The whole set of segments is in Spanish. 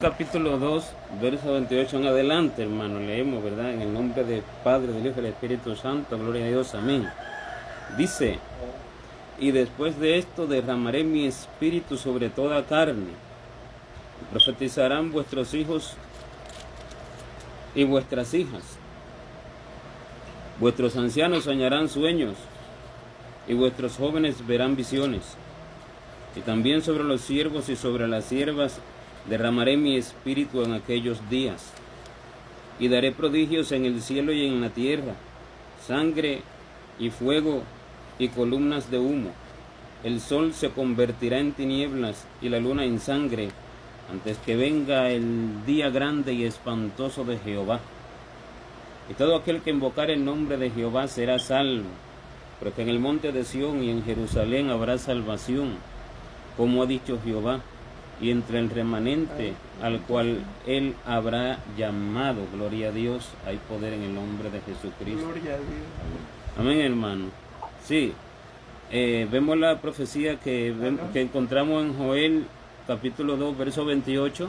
Capítulo 2, verso 28 en adelante, hermano, leemos, ¿verdad? En el nombre del Padre, del Hijo y del Espíritu Santo, gloria a Dios, amén. Dice, y después de esto derramaré mi espíritu sobre toda carne, y profetizarán vuestros hijos y vuestras hijas, vuestros ancianos soñarán sueños, y vuestros jóvenes verán visiones, y también sobre los siervos y sobre las siervas derramaré mi espíritu en aquellos días, y daré prodigios en el cielo y en la tierra, sangre y fuego y columnas de humo. El sol se convertirá en tinieblas y la luna en sangre, antes que venga el día grande y espantoso de Jehová. Y todo aquel que invocar el nombre de Jehová será salvo, porque en el monte de Sión y en Jerusalén habrá salvación, como ha dicho Jehová, y entre el remanente al cual él habrá llamado. Gloria a Dios, hay poder en el nombre de Jesucristo. Gloria a Dios. Amén, hermano. Sí, vemos la profecía que encontramos en Joel capítulo 2, verso 28.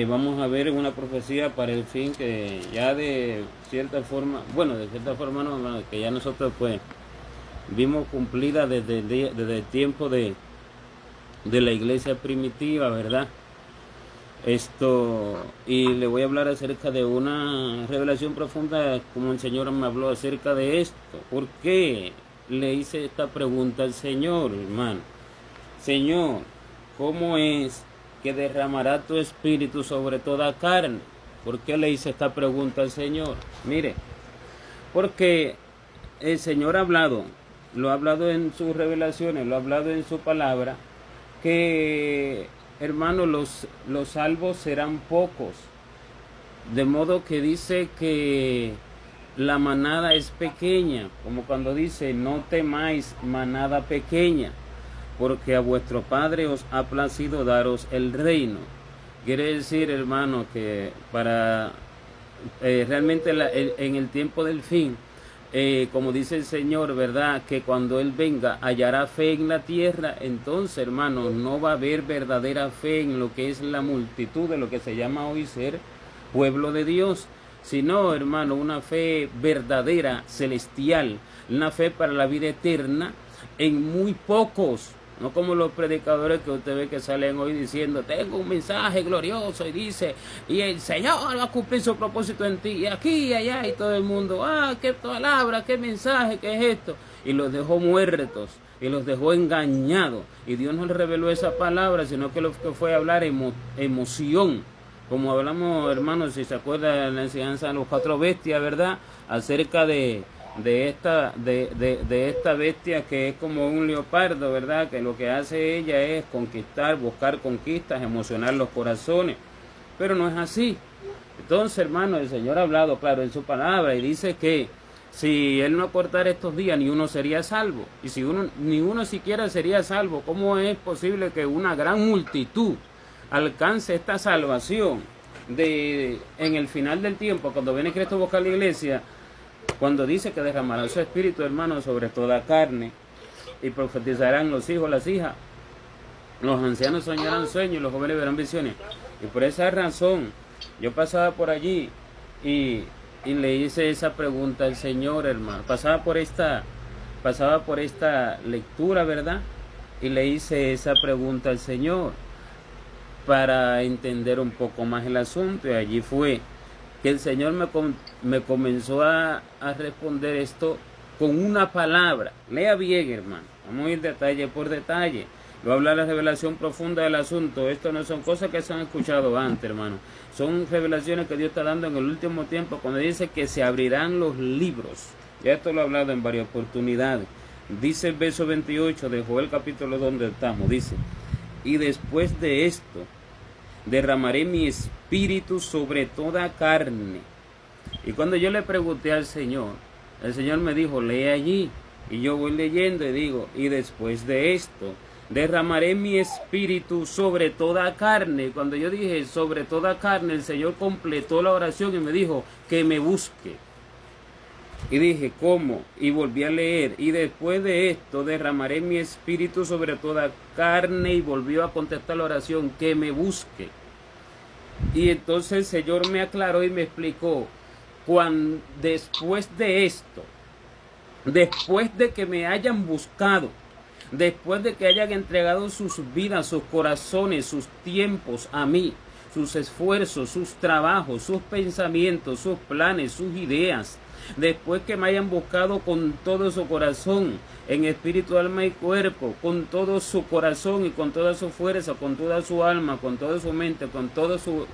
Vamos a ver una profecía para el fin que ya de cierta forma, bueno, de cierta forma no, hermano, que ya nosotros pues vimos cumplida desde el tiempo de la iglesia primitiva, ¿verdad? Y le voy a hablar acerca de una revelación profunda, como el Señor me habló acerca de esto. ¿Por qué le hice esta pregunta al Señor, hermano? Señor, ¿cómo es que derramará tu espíritu sobre toda carne? ¿Por qué le hice esta pregunta al Señor? Mire, porque el Señor ha hablado, lo ha hablado en sus revelaciones, lo ha hablado en su palabra, que, hermano, los salvos serán pocos, de modo que dice que la manada es pequeña, como cuando dice, no temáis manada pequeña, porque a vuestro Padre os ha placido daros el reino. Quiere decir, hermano, que para realmente en el tiempo del fin, como dice el Señor, ¿verdad? Que cuando Él venga hallará fe en la tierra. Entonces, hermano, no va a haber verdadera fe en lo que es la multitud de lo que se llama hoy ser pueblo de Dios, sino, hermano, una fe verdadera, celestial, una fe para la vida eterna en muy pocos. No como los predicadores que usted ve que salen hoy diciendo, tengo un mensaje glorioso, y dice, y el Señor va a cumplir su propósito en ti, y aquí y allá, y todo el mundo, qué palabra, qué mensaje, qué es esto, y los dejó muertos, y los dejó engañados, y Dios no le reveló esa palabra, sino que lo que fue a hablar emoción, como hablamos, hermanos, si se acuerda de la enseñanza de los 4 bestias, ¿verdad?, acerca de esta bestia que es como un leopardo, ¿verdad? Que lo que hace ella es conquistar, buscar conquistas, emocionar los corazones. Pero no es así. Entonces, hermano, el Señor ha hablado claro en su palabra y dice que si Él no acortara estos días, ni uno sería salvo. Y si ni uno siquiera sería salvo, ¿cómo es posible que una gran multitud alcance esta salvación en el final del tiempo, cuando viene Cristo a buscar la iglesia? Cuando dice que derramará su espíritu, hermano, sobre toda carne, y profetizarán los hijos, las hijas, los ancianos soñarán sueños, y los jóvenes verán visiones. Y por esa razón, yo pasaba por allí y le hice esa pregunta al Señor, hermano. Pasaba por esta lectura, ¿verdad? Y le hice esa pregunta al Señor para entender un poco más el asunto, y allí fue que el Señor me comenzó a responder esto con una palabra. Lea bien, hermano. Vamos a ir detalle por detalle. Voy a hablar de la revelación profunda del asunto. Esto no son cosas que se han escuchado antes, hermano. Son revelaciones que Dios está dando en el último tiempo, cuando dice que se abrirán los libros. Ya esto lo he hablado en varias oportunidades. Dice el verso 28 de Joel capítulo 2 donde estamos. Dice, y después de esto derramaré mi espíritu sobre toda carne. Y cuando yo le pregunté al Señor, el Señor me dijo, lee allí. Y yo voy leyendo y digo, y después de esto derramaré mi espíritu sobre toda carne. Y cuando yo dije sobre toda carne, el Señor completó la oración y me dijo que me busque. Y dije, ¿cómo? Y volví a leer, y después de esto derramaré mi espíritu sobre toda carne, y volvió a contestar la oración, que me busque. Y entonces el Señor me aclaró y me explicó, después de esto, después de que me hayan buscado, después de que hayan entregado sus vidas, sus corazones, sus tiempos a mí, sus esfuerzos, sus trabajos, sus pensamientos, sus planes, sus ideas, después que me hayan buscado con todo su corazón, en espíritu, alma y cuerpo, con todo su corazón y con toda su fuerza, con toda su alma, con toda su mente, con todo su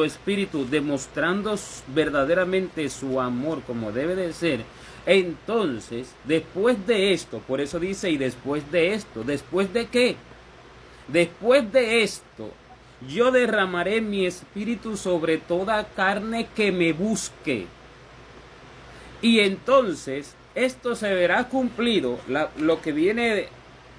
espíritu, demostrando verdaderamente su amor como debe de ser. Entonces, después de esto, por eso dice, y después de esto, ¿después de qué? Después de esto, yo derramaré mi espíritu sobre toda carne que me busque. Y entonces, esto se verá cumplido, lo que viene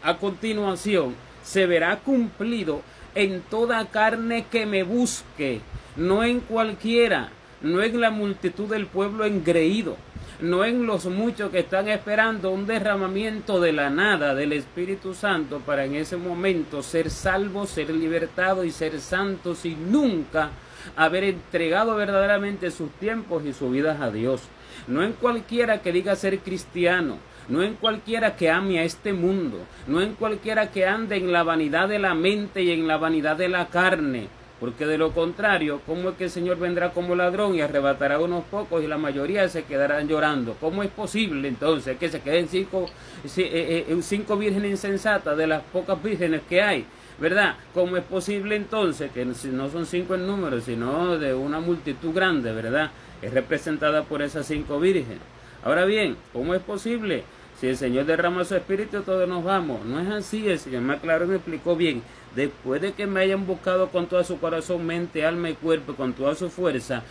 a continuación, se verá cumplido en toda carne que me busque, no en cualquiera, no en la multitud del pueblo engreído, no en los muchos que están esperando un derramamiento de la nada del Espíritu Santo para en ese momento ser salvos, ser libertados y ser santos y nunca haber entregado verdaderamente sus tiempos y sus vidas a Dios. No en cualquiera que diga ser cristiano, no en cualquiera que ame a este mundo, no en cualquiera que ande en la vanidad de la mente y en la vanidad de la carne. Porque de lo contrario, ¿cómo es que el Señor vendrá como ladrón y arrebatará a unos pocos y la mayoría se quedarán llorando? ¿Cómo es posible entonces que se queden cinco vírgenes insensatas de las pocas vírgenes que hay? ¿Verdad? ¿Cómo es posible entonces que no son 5 en número, sino de una multitud grande, ¿verdad? Es representada por esas 5 vírgenes. Ahora bien, ¿cómo es posible? Si el Señor derrama su espíritu, todos nos vamos. No es así, el Señor me aclaró y me explicó bien. Después de que me hayan buscado con todo su corazón, mente, alma y cuerpo, con toda su fuerza,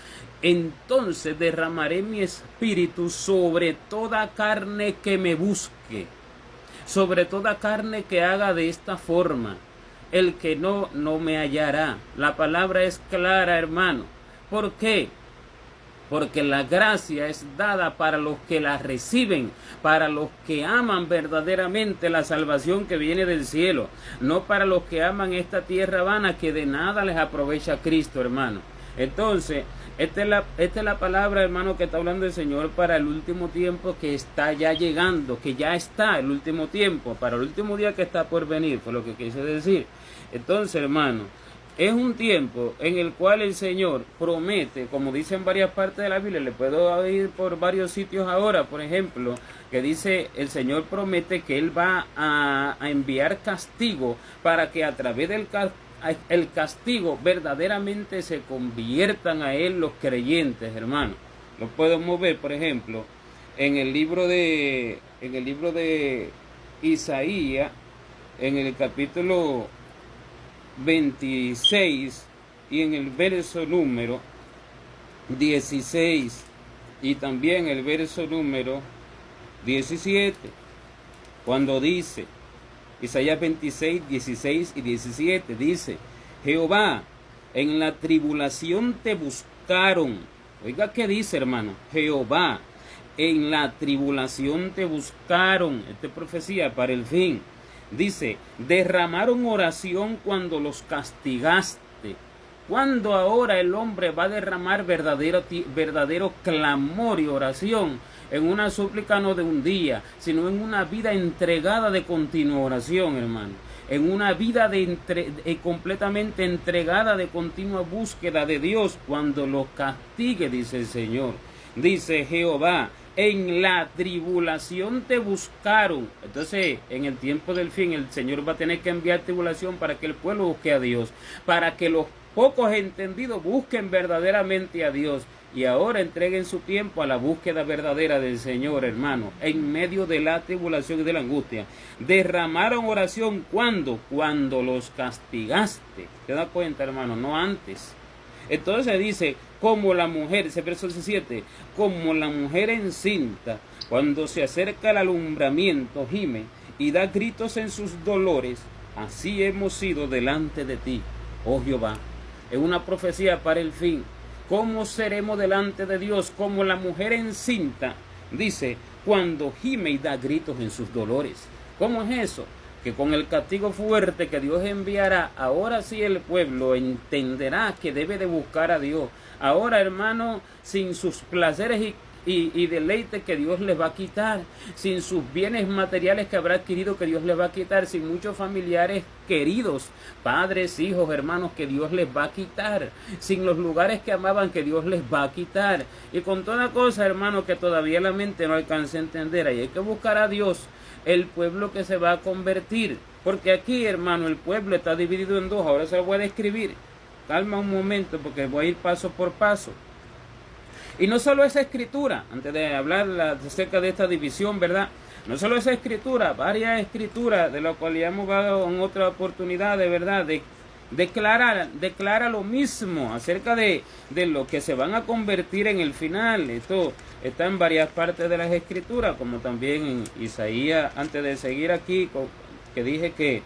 entonces derramaré mi espíritu sobre toda carne que me busque, sobre toda carne que haga de esta forma. El que no me hallará. La palabra es clara, hermano. ¿Por qué? Porque la gracia es dada para los que la reciben, para los que aman verdaderamente la salvación que viene del cielo, no para los que aman esta tierra vana que de nada les aprovecha Cristo, hermano. Entonces, esta es la palabra, hermano, que está hablando el Señor para el último tiempo que está ya llegando, que ya está el último tiempo, para el último día que está por venir, fue lo que quise decir. Entonces, hermano, es un tiempo en el cual el Señor promete, como dice en varias partes de la Biblia, le puedo ir por varios sitios ahora, por ejemplo, que dice, el Señor promete que Él va a enviar castigo para que a través del castigo verdaderamente se conviertan a Él los creyentes, hermano. Lo podemos ver, por ejemplo, en el libro de Isaías, en el capítulo 26 y en el verso número 16 y también el verso número 17, cuando dice, Isaías 26, 16 y 17, dice, Jehová, en la tribulación te buscaron. Oiga qué dice, hermano, Jehová, en la tribulación te buscaron. Esta es profecía para el fin. Dice, derramaron oración cuando los castigaste. ¿Cuándo ahora el hombre va a derramar verdadero clamor y oración? En una súplica no de un día, sino en una vida entregada de continua oración, hermano. En una vida completamente entregada de continua búsqueda de Dios cuando los castigue, dice el Señor. Dice Jehová, en la tribulación te buscaron. Entonces, en el tiempo del fin, el Señor va a tener que enviar tribulación para que el pueblo busque a Dios, para que los pocos entendidos busquen verdaderamente a Dios y ahora entreguen su tiempo a la búsqueda verdadera del Señor, hermano, en medio de la tribulación y de la angustia. Derramaron oración cuando los castigaste. ¿Te das cuenta, hermano? No antes. Entonces dice, como la mujer, ese verso 17, como la mujer encinta, cuando se acerca el alumbramiento, gime y da gritos en sus dolores, así hemos sido delante de ti, oh Jehová. Es una profecía para el fin. ¿Cómo seremos delante de Dios? Como la mujer encinta, dice, cuando gime y da gritos en sus dolores. ¿Cómo es eso? que con el castigo fuerte que Dios enviará, ahora sí el pueblo entenderá que debe de buscar a Dios. Ahora, hermano, sin sus placeres y deleites que Dios les va a quitar, sin sus bienes materiales que habrá adquirido que Dios les va a quitar, sin muchos familiares queridos, padres, hijos, hermanos que Dios les va a quitar, sin los lugares que amaban que Dios les va a quitar, y con toda cosa, hermano, que todavía la mente no alcanza a entender. Ahí hay que buscar a Dios, el pueblo que se va a convertir, porque aquí, hermano, el pueblo está dividido en dos. Ahora se lo voy a describir. Calma un momento porque voy a ir paso por paso. Y no solo esa escritura, antes de hablar acerca de esta división, ¿verdad? No solo esa escritura, varias escrituras de las cuales ya hemos dado en otra oportunidad, de verdad, declara lo mismo acerca de lo que se van a convertir en el final. Esto está en varias partes de las escrituras, como también en Isaías, antes de seguir aquí, que dije que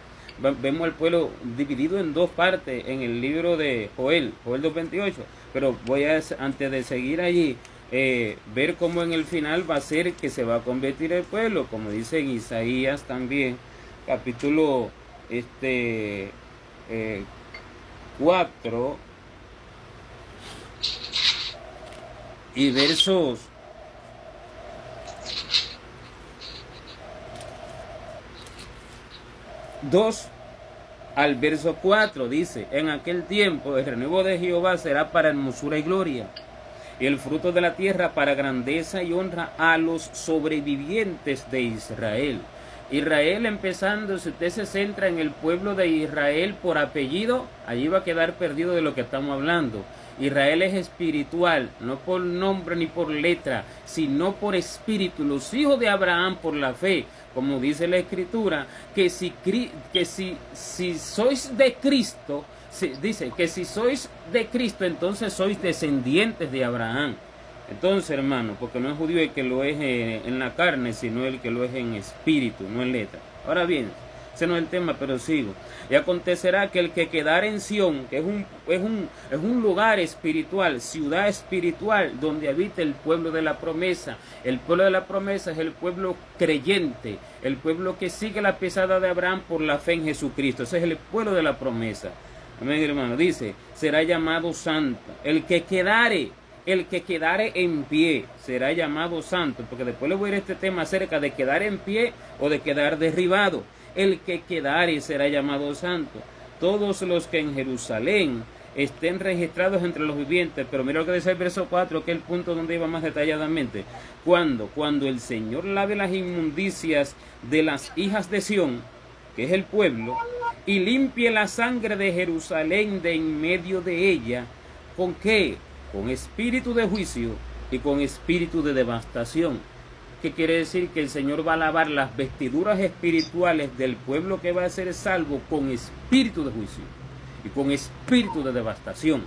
vemos al pueblo dividido en dos partes en el libro de Joel 2:28, pero voy a, antes de seguir allí, ver cómo en el final va a ser que se va a convertir el pueblo, como dice en Isaías también, capítulo 4 y versos 2 al verso 4, dice: en aquel tiempo el renuevo de Jehová será para hermosura y gloria, y el fruto de la tierra para grandeza y honra a los sobrevivientes de Israel. Israel, empezando, si usted se centra en el pueblo de Israel por apellido, allí va a quedar perdido de lo que estamos hablando. Israel es espiritual, no por nombre ni por letra, sino por espíritu. Los hijos de Abraham por la fe, como dice la Escritura, que si sois de Cristo, dice que si sois de Cristo, entonces sois descendientes de Abraham. Entonces, hermano, porque no es judío el que lo es en la carne, sino el que lo es en espíritu, no en letra. Ahora bien, ese no es el tema, pero sigo. Y acontecerá que el que quedare en Sión, que es un lugar espiritual, ciudad espiritual, donde habita el pueblo de la promesa. El pueblo de la promesa es el pueblo creyente, el pueblo que sigue la pisada de Abraham por la fe en Jesucristo. Ese es el pueblo de la promesa. Amén, hermano. Dice, será llamado santo. El que quedare en pie será llamado santo, porque después le voy a ir a este tema acerca de quedar en pie o de quedar derribado. El que quedare será llamado santo. Todos los que en Jerusalén estén registrados entre los vivientes. Pero mira lo que dice el verso 4, que es el punto donde iba más detalladamente. Cuando el Señor lave las inmundicias de las hijas de Sión, que es el pueblo, y limpie la sangre de Jerusalén de en medio de ella, ¿con qué? Con espíritu de juicio y con espíritu de devastación. ¿Qué quiere decir? Que el Señor va a lavar las vestiduras espirituales del pueblo que va a ser salvo con espíritu de juicio y con espíritu de devastación.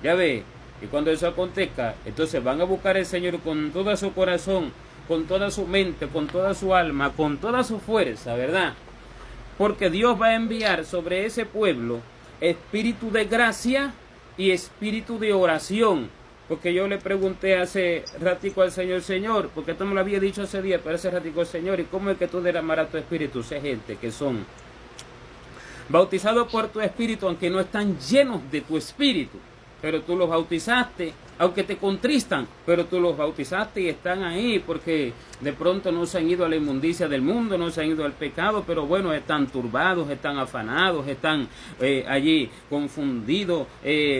Ya ve, y cuando eso acontezca, entonces van a buscar al Señor con todo su corazón, con toda su mente, con toda su alma, con toda su fuerza, ¿verdad? Porque Dios va a enviar sobre ese pueblo espíritu de gracia y espíritu de oración. Porque yo le pregunté hace ratico al Señor, porque esto me lo había dicho hace día, pero hace ratico al Señor, ¿y cómo es que tú derramarás tu espíritu? Sé gente que son bautizados por tu espíritu, aunque no están llenos de tu espíritu, pero tú los bautizaste, aunque te contristan, pero tú los bautizaste y están ahí, porque de pronto no se han ido a la inmundicia del mundo, no se han ido al pecado, pero bueno, están turbados, están afanados, están allí confundidos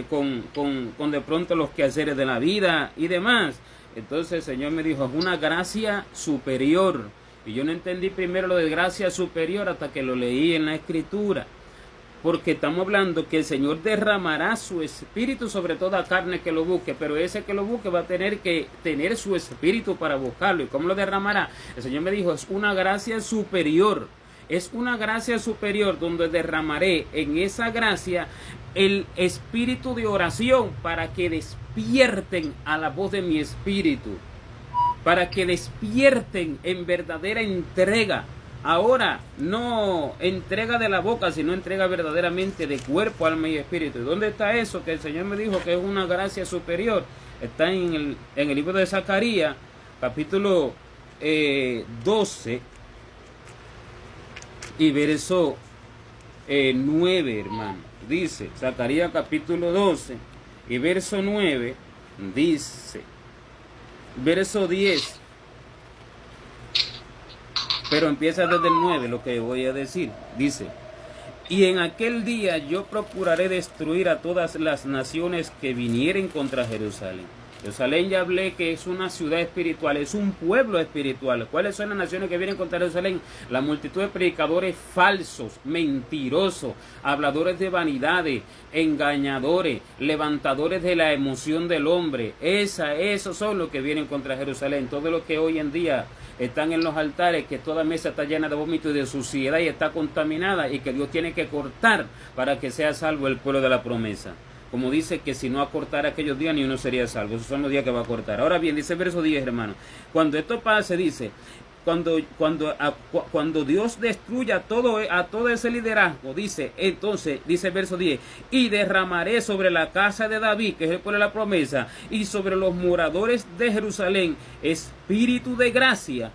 con de pronto los quehaceres de la vida y demás. Entonces el Señor me dijo, es una gracia superior. Y yo no entendí primero lo de gracia superior hasta que lo leí en la Escritura. Porque estamos hablando que el Señor derramará su espíritu sobre toda carne que lo busque, pero ese que lo busque va a tener que tener su espíritu para buscarlo. ¿Y cómo lo derramará? El Señor me dijo, es una gracia superior. Es una gracia superior donde derramaré en esa gracia el espíritu de oración para que despierten a la voz de mi espíritu, para que despierten en verdadera entrega. Ahora, no entrega de la boca, sino entrega verdaderamente de cuerpo, alma y espíritu. ¿Y dónde está eso? Que el Señor me dijo que es una gracia superior. Está en el libro de Zacarías, capítulo 12, y verso 9, hermano. Dice, Zacarías capítulo 12 y verso 9, dice, verso 10, pero empieza desde el 9 lo que voy a decir. Dice, y en aquel día yo procuraré destruir a todas las naciones que vinieren contra Jerusalén. Jerusalén ya hablé que es una ciudad espiritual, es un pueblo espiritual. ¿Cuáles son las naciones que vienen contra Jerusalén? La multitud de predicadores falsos, mentirosos, habladores de vanidades, engañadores, levantadores de la emoción del hombre. Esos son los que vienen contra Jerusalén. Todo lo que hoy en día están en los altares, que toda mesa está llena de vómito y de suciedad y está contaminada, y que Dios tiene que cortar para que sea salvo el pueblo de la promesa. Como dice que si no acortara aquellos días, ni uno sería salvo. Esos son los días que va a cortar. Ahora bien, dice el verso 10, hermano. Cuando esto pase, dice, cuando Dios destruya a todo ese liderazgo, dice, entonces, dice el verso 10, y derramaré sobre la casa de David, que es el pueblo de la promesa, y sobre los moradores de Jerusalén, espíritu de gracia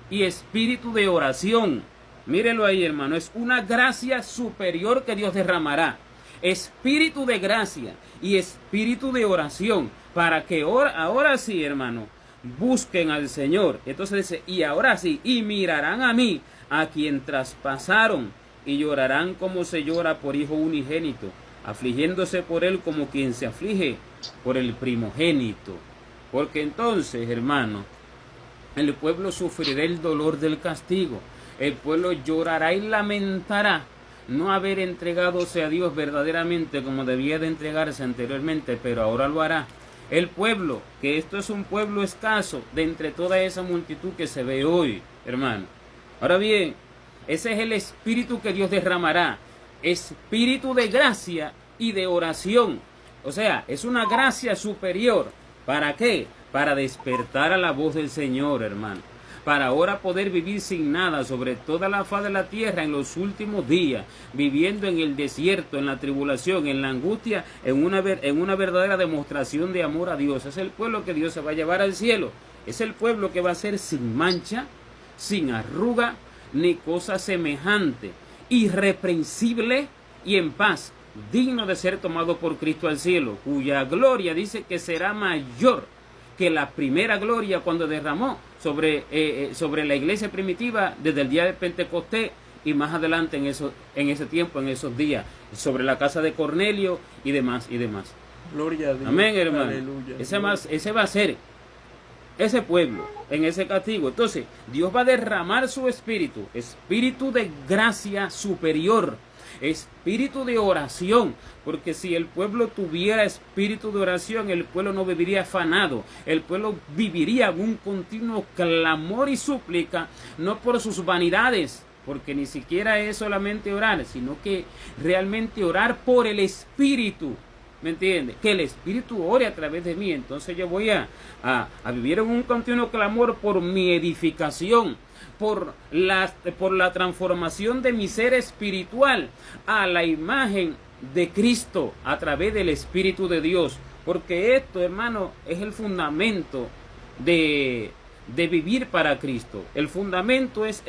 y espíritu de oración. Mírenlo ahí, hermano. Es una gracia superior que Dios derramará. Espíritu de gracia y espíritu de oración, para que ahora sí, hermano, busquen al Señor. Entonces dice, y ahora sí, y mirarán a mí, a quien traspasaron, y llorarán como se llora por hijo unigénito, afligiéndose por él como quien se aflige por el primogénito. Porque entonces, hermano, el pueblo sufrirá el dolor del castigo, el pueblo llorará y lamentará no haber entregádose a Dios verdaderamente como debía de entregarse anteriormente, pero ahora lo hará. El pueblo, que esto es un pueblo escaso de entre toda esa multitud que se ve hoy, hermano. Ahora bien, ese es el espíritu que Dios derramará, espíritu de gracia y de oración. O sea, es una gracia superior. ¿Para qué? Para despertar a la voz del Señor, hermano. Para ahora poder vivir sin nada sobre toda la faz de la tierra en los últimos días, viviendo en el desierto, en la tribulación, en la angustia, en una verdadera demostración de amor a Dios. Es el pueblo que Dios se va a llevar al cielo. Es el pueblo que va a ser sin mancha, sin arruga, ni cosa semejante, irreprensible y en paz, digno de ser tomado por Cristo al cielo, cuya gloria dice que será mayor que la primera gloria cuando derramó sobre la iglesia primitiva desde el día de Pentecostés y más adelante en ese tiempo, en esos días, sobre la casa de Cornelio y demás y demás. Gloria a Dios. Amén, hermano. Aleluya. Ese va a ser ese pueblo en ese castigo. Entonces, Dios va a derramar su espíritu, espíritu de gracia superior, espíritu de oración, porque si el pueblo tuviera espíritu de oración, el pueblo no viviría afanado, el pueblo viviría en un continuo clamor y súplica, no por sus vanidades, porque ni siquiera es solamente orar, sino que realmente orar por el espíritu. ¿Me entiende? Que el Espíritu ore a través de mí. Entonces yo voy a vivir en un continuo clamor por mi edificación, por la transformación de mi ser espiritual a la imagen de Cristo a través del Espíritu de Dios. Porque esto, hermano, es el fundamento de vivir para Cristo. El fundamento es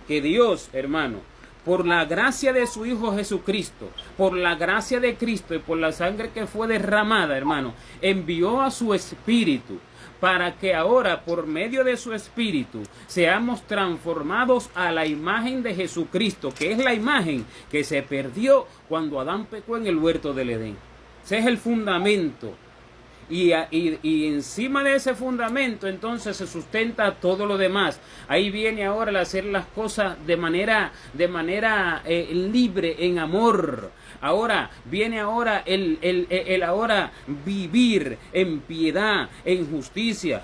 que Dios, hermano, por la gracia de su Hijo Jesucristo, por la gracia de Cristo y por la sangre que fue derramada, hermano, envió a su Espíritu para que ahora, por medio de su Espíritu, seamos transformados a la imagen de Jesucristo, que es la imagen que se perdió cuando Adán pecó en el huerto del Edén. Ese es el fundamento. Y encima de ese fundamento entonces se sustenta todo lo demás. Ahí viene ahora el hacer las cosas de manera libre, en amor. Ahora viene ahora el ahora vivir en piedad, en justicia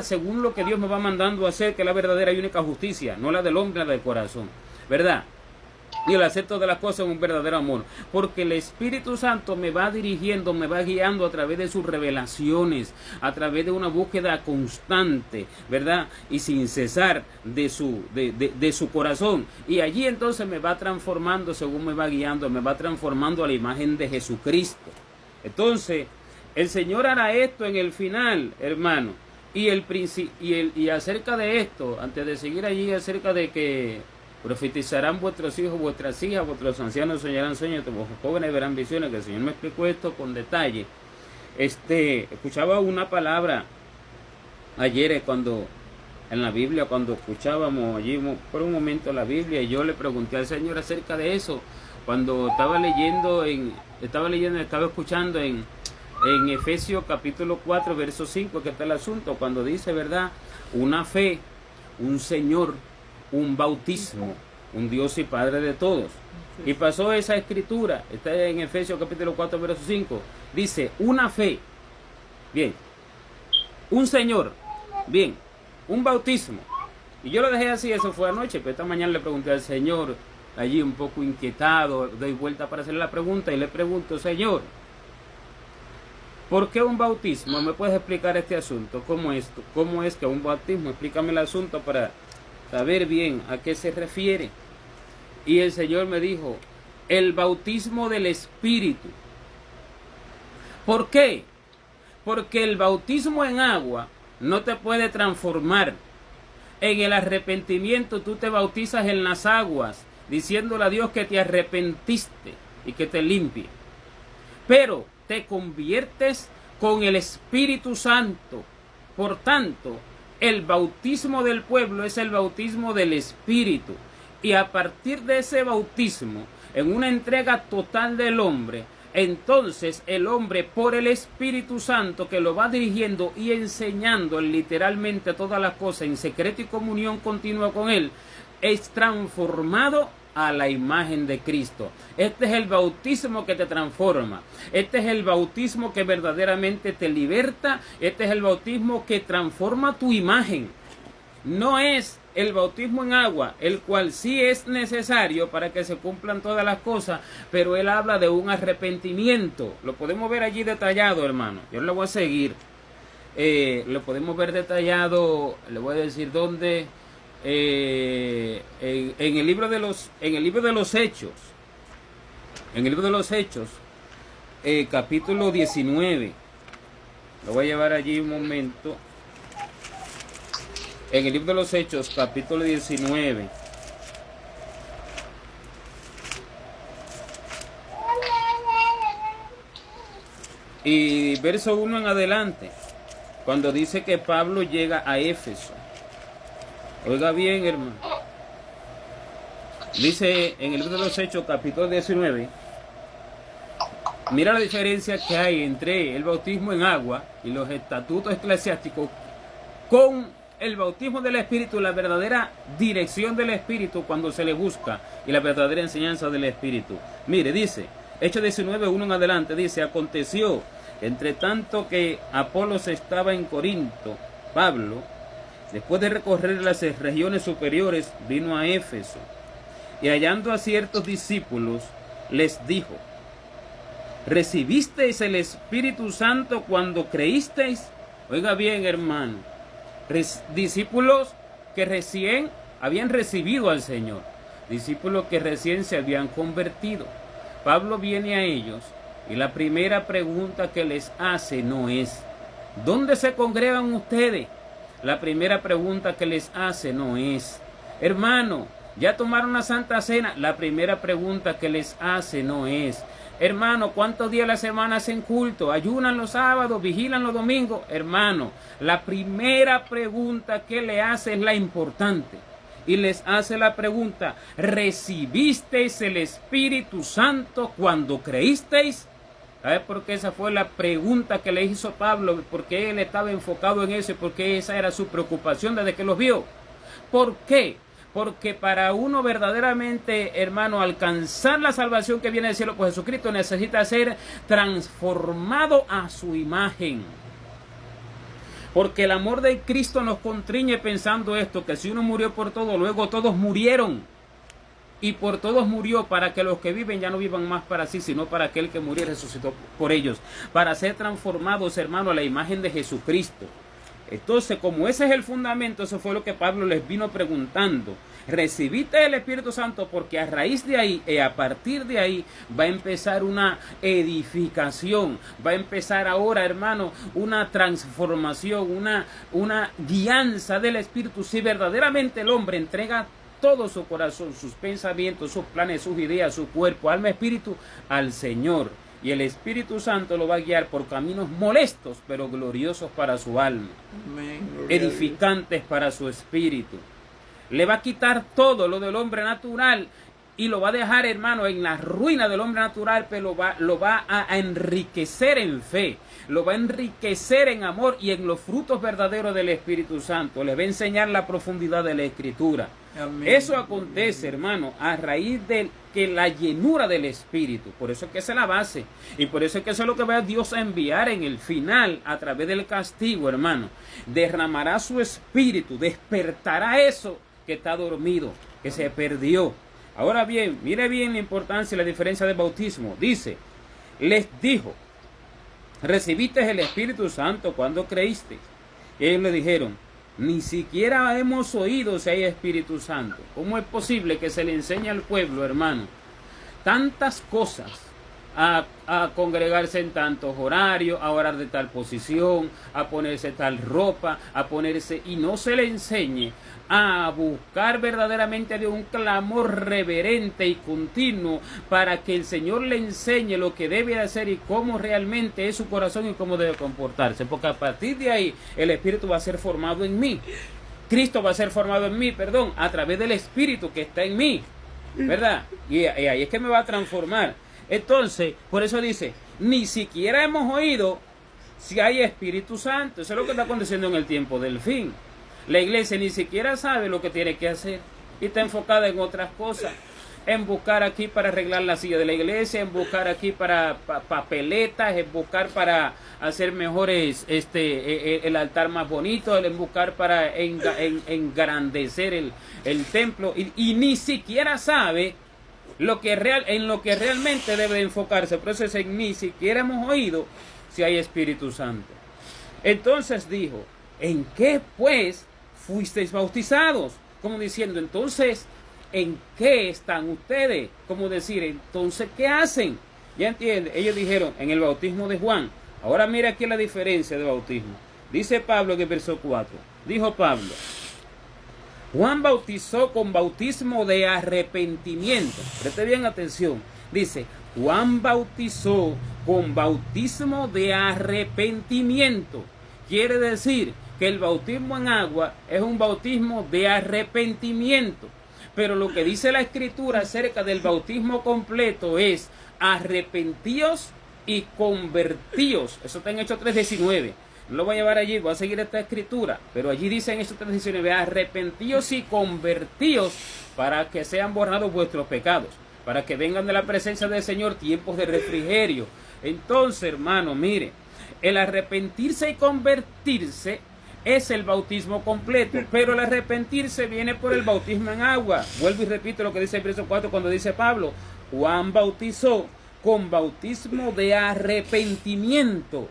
según lo que Dios me va mandando a hacer, que es la verdadera y única justicia, no la del hombre, la del corazón, ¿verdad? Y el hacer todas las cosas en un verdadero amor, porque el Espíritu Santo me va dirigiendo, me va guiando a través de sus revelaciones, a través de una búsqueda constante, ¿verdad? Y sin cesar de su corazón. Y allí entonces me va transformando según me va guiando, me va transformando a la imagen de Jesucristo. Entonces, el Señor hará esto en el final, hermano. Y acerca de esto, antes de seguir allí, acerca de que Profetizarán vuestros hijos, vuestras hijas, vuestros ancianos soñarán sueños, vuestros jóvenes verán visiones. Que el Señor me explicó esto con detalle. Escuchaba una palabra ayer cuando en la Biblia, cuando escuchábamos allí por un momento la Biblia, y yo le pregunté al Señor acerca de eso. Cuando estaba escuchando en Efesios capítulo 4, verso 5, que está el asunto, cuando dice, ¿verdad? Una fe, un Señor, un bautismo, un Dios y Padre de todos. Y pasó esa escritura, está en Efesios capítulo 4, verso 5, dice, una fe, bien, un Señor, bien, un bautismo. Y yo lo dejé así, eso fue anoche, pero esta mañana le pregunté al Señor, allí un poco inquietado, doy vuelta para hacerle la pregunta y le pregunto, Señor, ¿por qué un bautismo? ¿Me puedes explicar este asunto? ¿Cómo es que un bautismo? Explícame el asunto para saber bien a qué se refiere. Y el Señor me dijo, el bautismo del Espíritu. ¿Por qué? Porque el bautismo en agua no te puede transformar. En el arrepentimiento tú te bautizas en las aguas, diciéndole a Dios que te arrepentiste y que te limpie. Pero te conviertes con el Espíritu Santo. Por tanto, el bautismo del pueblo es el bautismo del Espíritu. Y a partir de ese bautismo, en una entrega total del hombre, entonces el hombre, por el Espíritu Santo que lo va dirigiendo y enseñando literalmente todas las cosas en secreto y comunión continua con él, es transformado a la imagen de Cristo. Este es el bautismo que te transforma. Este es el bautismo que verdaderamente te liberta. Este es el bautismo que transforma tu imagen. No es el bautismo en agua, el cual sí es necesario para que se cumplan todas las cosas, pero él habla de un arrepentimiento. Lo podemos ver allí detallado, hermano. Yo lo voy a seguir. Lo podemos ver detallado, le voy a decir dónde. En el libro de los Hechos, capítulo 19, lo voy a llevar allí un momento. En el libro de los Hechos, capítulo 19, y verso 1 en adelante, cuando dice que Pablo llega a Éfeso. Oiga bien, hermano. Dice en el libro de los Hechos, capítulo 19, mira la diferencia que hay entre el bautismo en agua y los estatutos eclesiásticos con el bautismo del Espíritu, la verdadera dirección del Espíritu cuando se le busca y la verdadera enseñanza del Espíritu. Mire, dice, Hechos 19, 1 en adelante, dice, aconteció, entre tanto que Apolos estaba en Corinto, Pablo, después de recorrer las regiones superiores, vino a Éfeso, y hallando a ciertos discípulos, les dijo, ¿recibisteis el Espíritu Santo cuando creísteis? Oiga bien, hermano, discípulos que recién habían recibido al Señor, discípulos que recién se habían convertido. Pablo viene a ellos, y la primera pregunta que les hace no es, ¿dónde se congregan ustedes? La primera pregunta que les hace no es, hermano, ¿ya tomaron la Santa Cena? La primera pregunta que les hace no es, hermano, ¿cuántos días a la semana hacen culto? ¿Ayunan los sábados? ¿Vigilan los domingos? Hermano, la primera pregunta que le hace es la importante. Y les hace la pregunta, ¿recibisteis el Espíritu Santo cuando creísteis? ¿Sabes por qué esa fue la pregunta que le hizo Pablo? Porque él estaba enfocado en eso y porque esa era su preocupación desde que los vio. ¿Por qué? Porque para uno verdaderamente, hermano, alcanzar la salvación que viene del cielo por Jesucristo, necesita ser transformado a su imagen. Porque el amor de Cristo nos constriñe pensando esto, que si uno murió por todo, luego todos murieron. Y por todos murió, para que los que viven ya no vivan más para sí, sino para aquel que murió y resucitó por ellos. Para ser transformados, hermano, a la imagen de Jesucristo. Entonces, como ese es el fundamento, eso fue lo que Pablo les vino preguntando. Recibiste el Espíritu Santo, porque a raíz de ahí y a partir de ahí va a empezar una edificación. Va a empezar ahora, hermano, una transformación, una guianza del Espíritu. Si verdaderamente el hombre entrega todo su corazón, sus pensamientos, sus planes, sus ideas, su cuerpo, alma, espíritu al Señor. Y el Espíritu Santo lo va a guiar por caminos molestos, pero gloriosos para su alma, edificantes para su espíritu. Le va a quitar todo lo del hombre natural y lo va a dejar, hermano, en la ruina del hombre natural, pero lo va a enriquecer en fe, lo va a enriquecer en amor y en los frutos verdaderos del Espíritu Santo. Le va a enseñar la profundidad de la Escritura. Amén. Eso acontece, hermano, a raíz de que la llenura del Espíritu. Por eso es que esa es la base. Y por eso es que eso es lo que va a Dios a enviar en el final, a través del castigo, hermano. Derramará su Espíritu, despertará eso que está dormido, que se perdió. Ahora bien, mire bien la importancia y la diferencia del bautismo. Dice, les dijo, recibiste el Espíritu Santo cuando creíste. Y ellos le dijeron, ni siquiera hemos oído si hay Espíritu Santo. ¿Cómo es posible que se le enseñe al pueblo, hermano, tantas cosas? A congregarse en tantos horarios, a orar de tal posición, a ponerse tal ropa, a ponerse, y no se le enseñe a buscar verdaderamente a Dios, un clamor reverente y continuo para que el Señor le enseñe lo que debe hacer y cómo realmente es su corazón y cómo debe comportarse, porque a partir de ahí el Espíritu va a ser formado en mí. Cristo va a ser formado en mí, a través del Espíritu que está en mí, ¿verdad? Y ahí es que me va a transformar. Entonces, por eso dice, ni siquiera hemos oído si hay Espíritu Santo. Eso es lo que está aconteciendo en el tiempo del fin. La iglesia ni siquiera sabe lo que tiene que hacer y está enfocada en otras cosas. En buscar aquí para arreglar la silla de la iglesia, en buscar aquí para papeletas, en buscar para hacer mejores, el altar más bonito, en buscar para engrandecer el templo. Y ni siquiera sabe en lo que realmente debe enfocarse. Por eso es ni siquiera hemos oído si hay Espíritu Santo. Entonces dijo, ¿en qué pues fuisteis bautizados? Como diciendo, entonces, ¿en qué están ustedes? Como decir, entonces, ¿qué hacen? ¿Ya entienden? Ellos dijeron, en el bautismo de Juan. Ahora mira aquí la diferencia de bautismo. Dice Pablo en el verso 4. Dijo Pablo, Juan bautizó con bautismo de arrepentimiento. Preste bien atención. Dice, Juan bautizó con bautismo de arrepentimiento. Quiere decir que el bautismo en agua es un bautismo de arrepentimiento. Pero lo que dice la Escritura acerca del bautismo completo es arrepentíos y convertíos. Eso está en Hechos 3:19. No lo voy a llevar allí, voy a seguir esta escritura, pero allí dice en Hechos 3:19, arrepentíos y convertíos para que sean borrados vuestros pecados, para que vengan de la presencia del Señor tiempos de refrigerio. Entonces, hermano, mire, el arrepentirse y convertirse es el bautismo completo, pero el arrepentirse viene por el bautismo en agua. Vuelvo y repito lo que dice el verso 4 cuando dice Pablo, Juan bautizó con bautismo de arrepentimiento.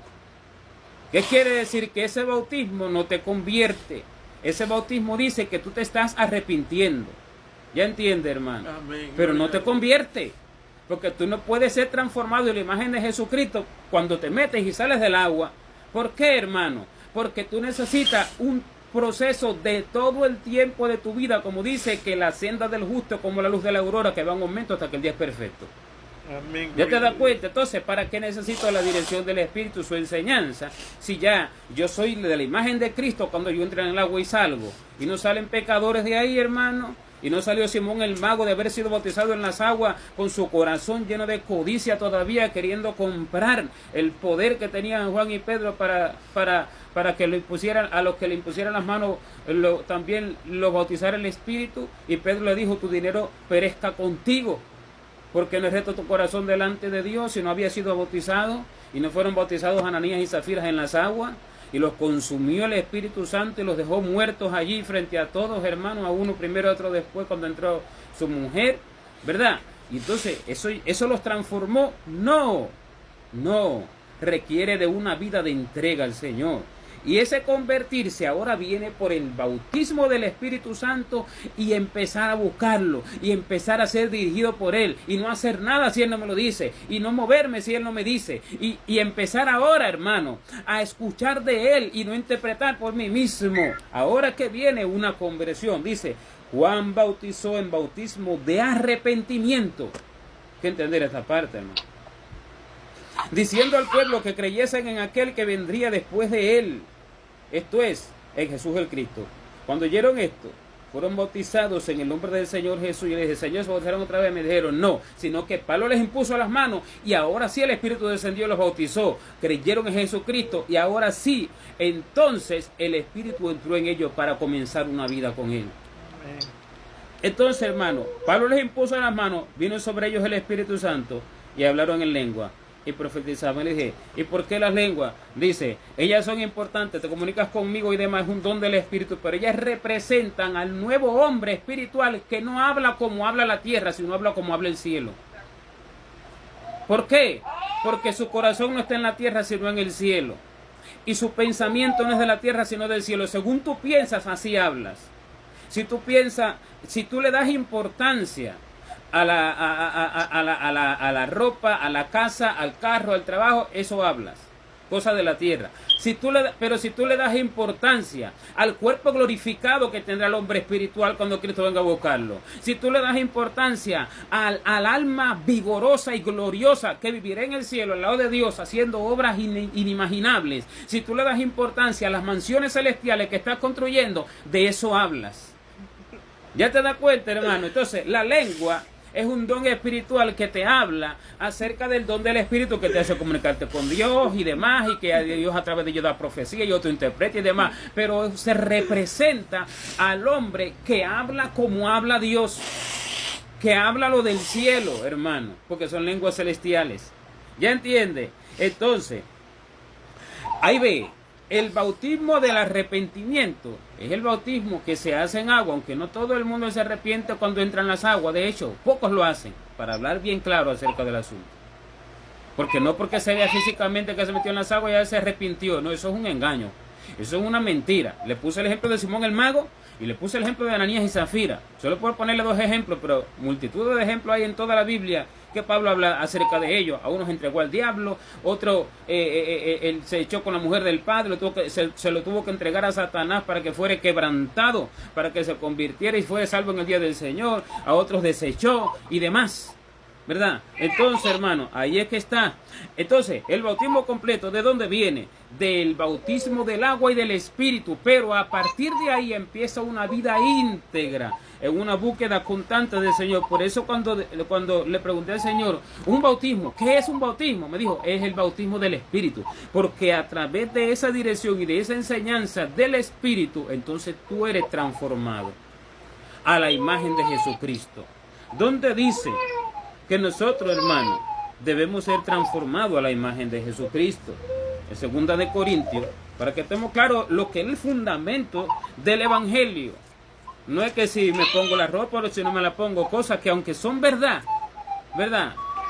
¿Qué quiere decir? Que ese bautismo no te convierte. Ese bautismo dice que tú te estás arrepintiendo. ¿Ya entiende, hermano? Amén. Pero no te convierte. Porque tú no puedes ser transformado en la imagen de Jesucristo cuando te metes y sales del agua. ¿Por qué, hermano? Porque tú necesitas un proceso de todo el tiempo de tu vida, como dice que la senda del justo como la luz de la aurora, que va en aumento hasta que el día es perfecto. Amén. ¿Ya te das cuenta? Entonces, ¿para qué necesito la dirección del Espíritu, su enseñanza? Si ya yo soy de la imagen de Cristo cuando yo entro en el agua y salgo, y no salen pecadores de ahí, hermano. Y no salió Simón el mago de haber sido bautizado en las aguas con su corazón lleno de codicia todavía, queriendo comprar el poder que tenían Juan y Pedro para que le impusieran, a los que le impusieran las manos, también lo bautizara el Espíritu. Y Pedro le dijo, tu dinero perezca contigo, porque no es recto tu corazón delante de Dios. Si no había sido bautizado, y no fueron bautizados Ananías y Zafiras en las aguas, y los consumió el Espíritu Santo y los dejó muertos allí frente a todos, hermanos, a uno primero, a otro después, cuando entró su mujer, ¿verdad? Y entonces, ¿eso los transformó? No, requiere de una vida de entrega al Señor. Y ese convertirse ahora viene por el bautismo del Espíritu Santo y empezar a buscarlo y empezar a ser dirigido por Él y no hacer nada si Él no me lo dice y no moverme si Él no me dice y empezar ahora, hermano, a escuchar de Él y no interpretar por mí mismo. Ahora que viene una conversión, dice, Juan bautizó en bautismo de arrepentimiento. Hay que entender esta parte, hermano. Diciendo al pueblo que creyesen en aquel que vendría después de él. Esto es, en Jesús el Cristo. Cuando oyeron esto, fueron bautizados en el nombre del Señor Jesús. Y les dije, Señor, ¿se bautizaron otra vez? Me dijeron, no, sino que Pablo les impuso las manos y ahora sí el Espíritu descendió y los bautizó. Creyeron en Jesucristo y ahora sí, entonces el Espíritu entró en ellos para comenzar una vida con Él. Entonces, hermano, Pablo les impuso las manos, vino sobre ellos el Espíritu Santo y hablaron en lengua y profetizaban. Le dije, ¿y por qué las lenguas? Dice, ellas son importantes, te comunicas conmigo y demás, es un don del Espíritu, pero ellas representan al nuevo hombre espiritual que no habla como habla la tierra, sino habla como habla el cielo. ¿Por qué? Porque su corazón no está en la tierra, sino en el cielo. Y su pensamiento no es de la tierra, sino del cielo. Según tú piensas, así hablas. Si tú piensas, si tú le das importancia a la ropa, a la casa, al carro, al trabajo, eso hablas, cosas de la tierra. Pero si tú le das importancia al cuerpo glorificado que tendrá el hombre espiritual cuando Cristo venga a buscarlo, si tú le das importancia al alma vigorosa y gloriosa que vivirá en el cielo al lado de Dios haciendo obras inimaginables, si tú le das importancia a las mansiones celestiales que estás construyendo, de eso hablas. ¿Ya te das cuenta, hermano? Entonces, la lengua es un don espiritual que te habla acerca del don del Espíritu que te hace comunicarte con Dios y demás, y que Dios a través de ello da profecía y otro interpreta y demás. Pero se representa al hombre que habla como habla Dios, que habla lo del cielo, hermano, porque son lenguas celestiales. ¿Ya entiende? Entonces, ahí ve. El bautismo del arrepentimiento es el bautismo que se hace en agua, aunque no todo el mundo se arrepiente cuando entra en las aguas. De hecho, pocos lo hacen, para hablar bien claro acerca del asunto. Porque no porque se vea físicamente que se metió en las aguas ya se arrepintió. No, eso es un engaño. Eso es una mentira. Le puse el ejemplo de Simón el Mago y le puse el ejemplo de Ananías y Zafira. Solo puedo ponerle dos ejemplos, pero multitud de ejemplos hay en toda la Biblia que Pablo habla acerca de ellos. A unos entregó al diablo, otro él se echó con la mujer del padre, se lo tuvo que entregar a Satanás para que fuera quebrantado, para que se convirtiera y fuera salvo en el día del Señor. A otros desechó y demás, ¿verdad? Entonces, hermano, ahí es que está. Entonces, el bautismo completo, ¿de dónde viene? Del bautismo del agua y del Espíritu, pero a partir de ahí empieza una vida íntegra, en una búsqueda constante del Señor. Por eso cuando le pregunté al Señor, un bautismo, ¿qué es un bautismo? Me dijo, es el bautismo del Espíritu, porque a través de esa dirección y de esa enseñanza del Espíritu, entonces tú eres transformado a la imagen de Jesucristo. ¿Dónde dice que nosotros, hermanos, debemos ser transformados a la imagen de Jesucristo? En 2 de Corintios, para que estemos claros lo que es el fundamento del Evangelio. No es que si me pongo la ropa o si no me la pongo, cosas que aunque son verdad,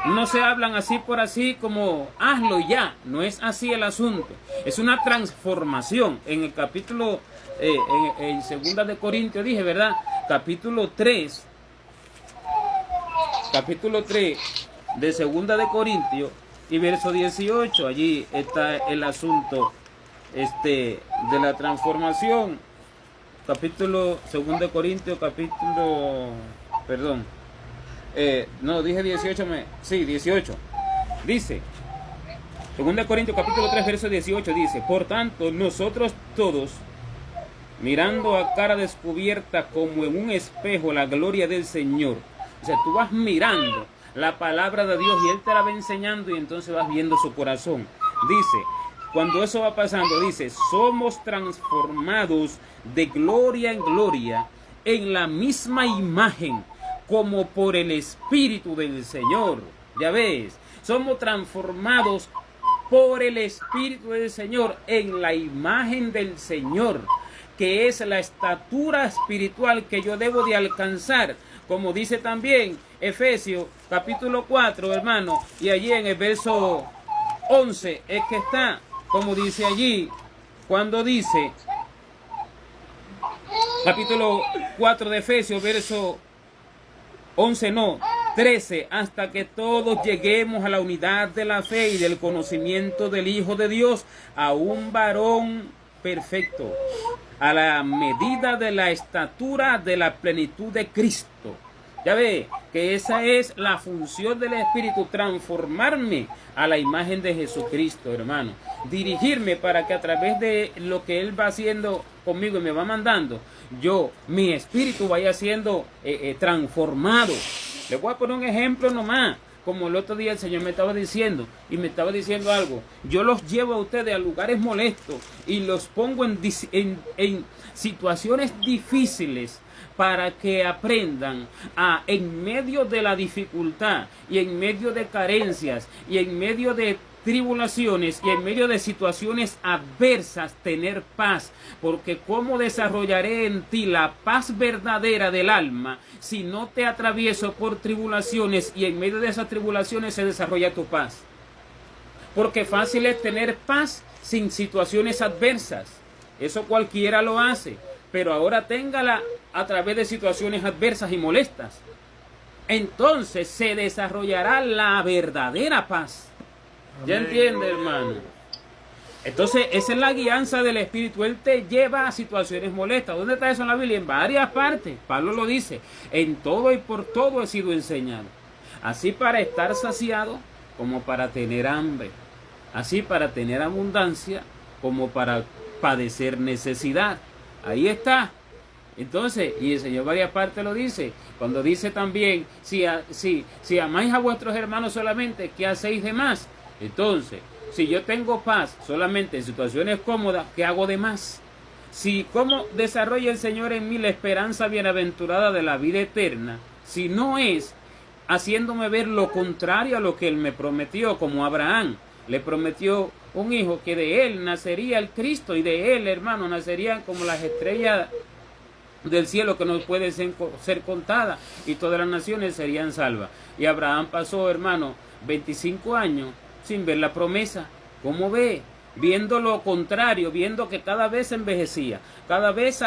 no se hablan así por así como hazlo y ya. No es así el asunto. Es una transformación. En el capítulo, en 2 de Corintios dije, ¿verdad? Capítulo 3 de 2 de Corintios y verso 18, allí está el asunto de la transformación. Capítulo 2 de Corintios, no, dije 18, 18. Dice, 2 de Corintios capítulo 3, verso 18, dice, por tanto, nosotros todos, mirando a cara descubierta como en un espejo la gloria del Señor. O sea, tú vas mirando la palabra de Dios y Él te la va enseñando y entonces vas viendo su corazón. Dice, cuando eso va pasando, dice, somos transformados de gloria en gloria en la misma imagen como por el Espíritu del Señor. Ya ves, somos transformados por el Espíritu del Señor en la imagen del Señor, que es la estatura espiritual que yo debo de alcanzar. Como dice también Efesios capítulo 4, hermano, y allí en el verso 11 es que está, como dice allí, cuando dice, capítulo 4 de Efesios, verso 11, no, 13, hasta que todos lleguemos a la unidad de la fe y del conocimiento del Hijo de Dios, a un varón perfecto, a la medida de la estatura de la plenitud de Cristo. Ya ve que esa es la función del Espíritu, transformarme a la imagen de Jesucristo, hermano. Dirigirme para que a través de lo que Él va haciendo conmigo y me va mandando, mi espíritu vaya siendo transformado. Le voy a poner un ejemplo nomás. Como el otro día el Señor me estaba diciendo, y me estaba diciendo algo. Yo los llevo a ustedes a lugares molestos y los pongo en situaciones difíciles para que aprendan en medio de la dificultad y en medio de carencias y en medio de tribulaciones y en medio de situaciones adversas, tener paz. Porque ¿cómo desarrollaré en ti la paz verdadera del alma si no te atravieso por tribulaciones y en medio de esas tribulaciones se desarrolla tu paz? Porque fácil es tener paz sin situaciones adversas. Eso cualquiera lo hace. Pero ahora téngala a través de situaciones adversas y molestas. Entonces se desarrollará la verdadera paz. ¿Ya entiende, hermano? Entonces esa es la guianza del Espíritu. Él te lleva a situaciones molestas. ¿Dónde está eso en la Biblia? En varias partes. Pablo lo dice. En todo y por todo he sido enseñado. Así para estar saciado como para tener hambre. Así para tener abundancia como para padecer necesidad. Ahí está. Entonces, y el Señor varias partes lo dice. Cuando dice también, si amáis a vuestros hermanos solamente, ¿qué hacéis de más? Entonces, si yo tengo paz solamente en situaciones cómodas, ¿qué hago de más? ¿Cómo desarrolla el Señor en mí la esperanza bienaventurada de la vida eterna? Si no es haciéndome ver lo contrario a lo que Él me prometió, como Abraham le prometió un hijo, que de él nacería el Cristo, y de él, hermano, nacerían como las estrellas del cielo que no pueden ser contadas, y todas las naciones serían salvas. Y Abraham pasó, hermano, 25 años sin ver la promesa. ¿Cómo ve? Viendo lo contrario, viendo que cada vez envejecía, cada vez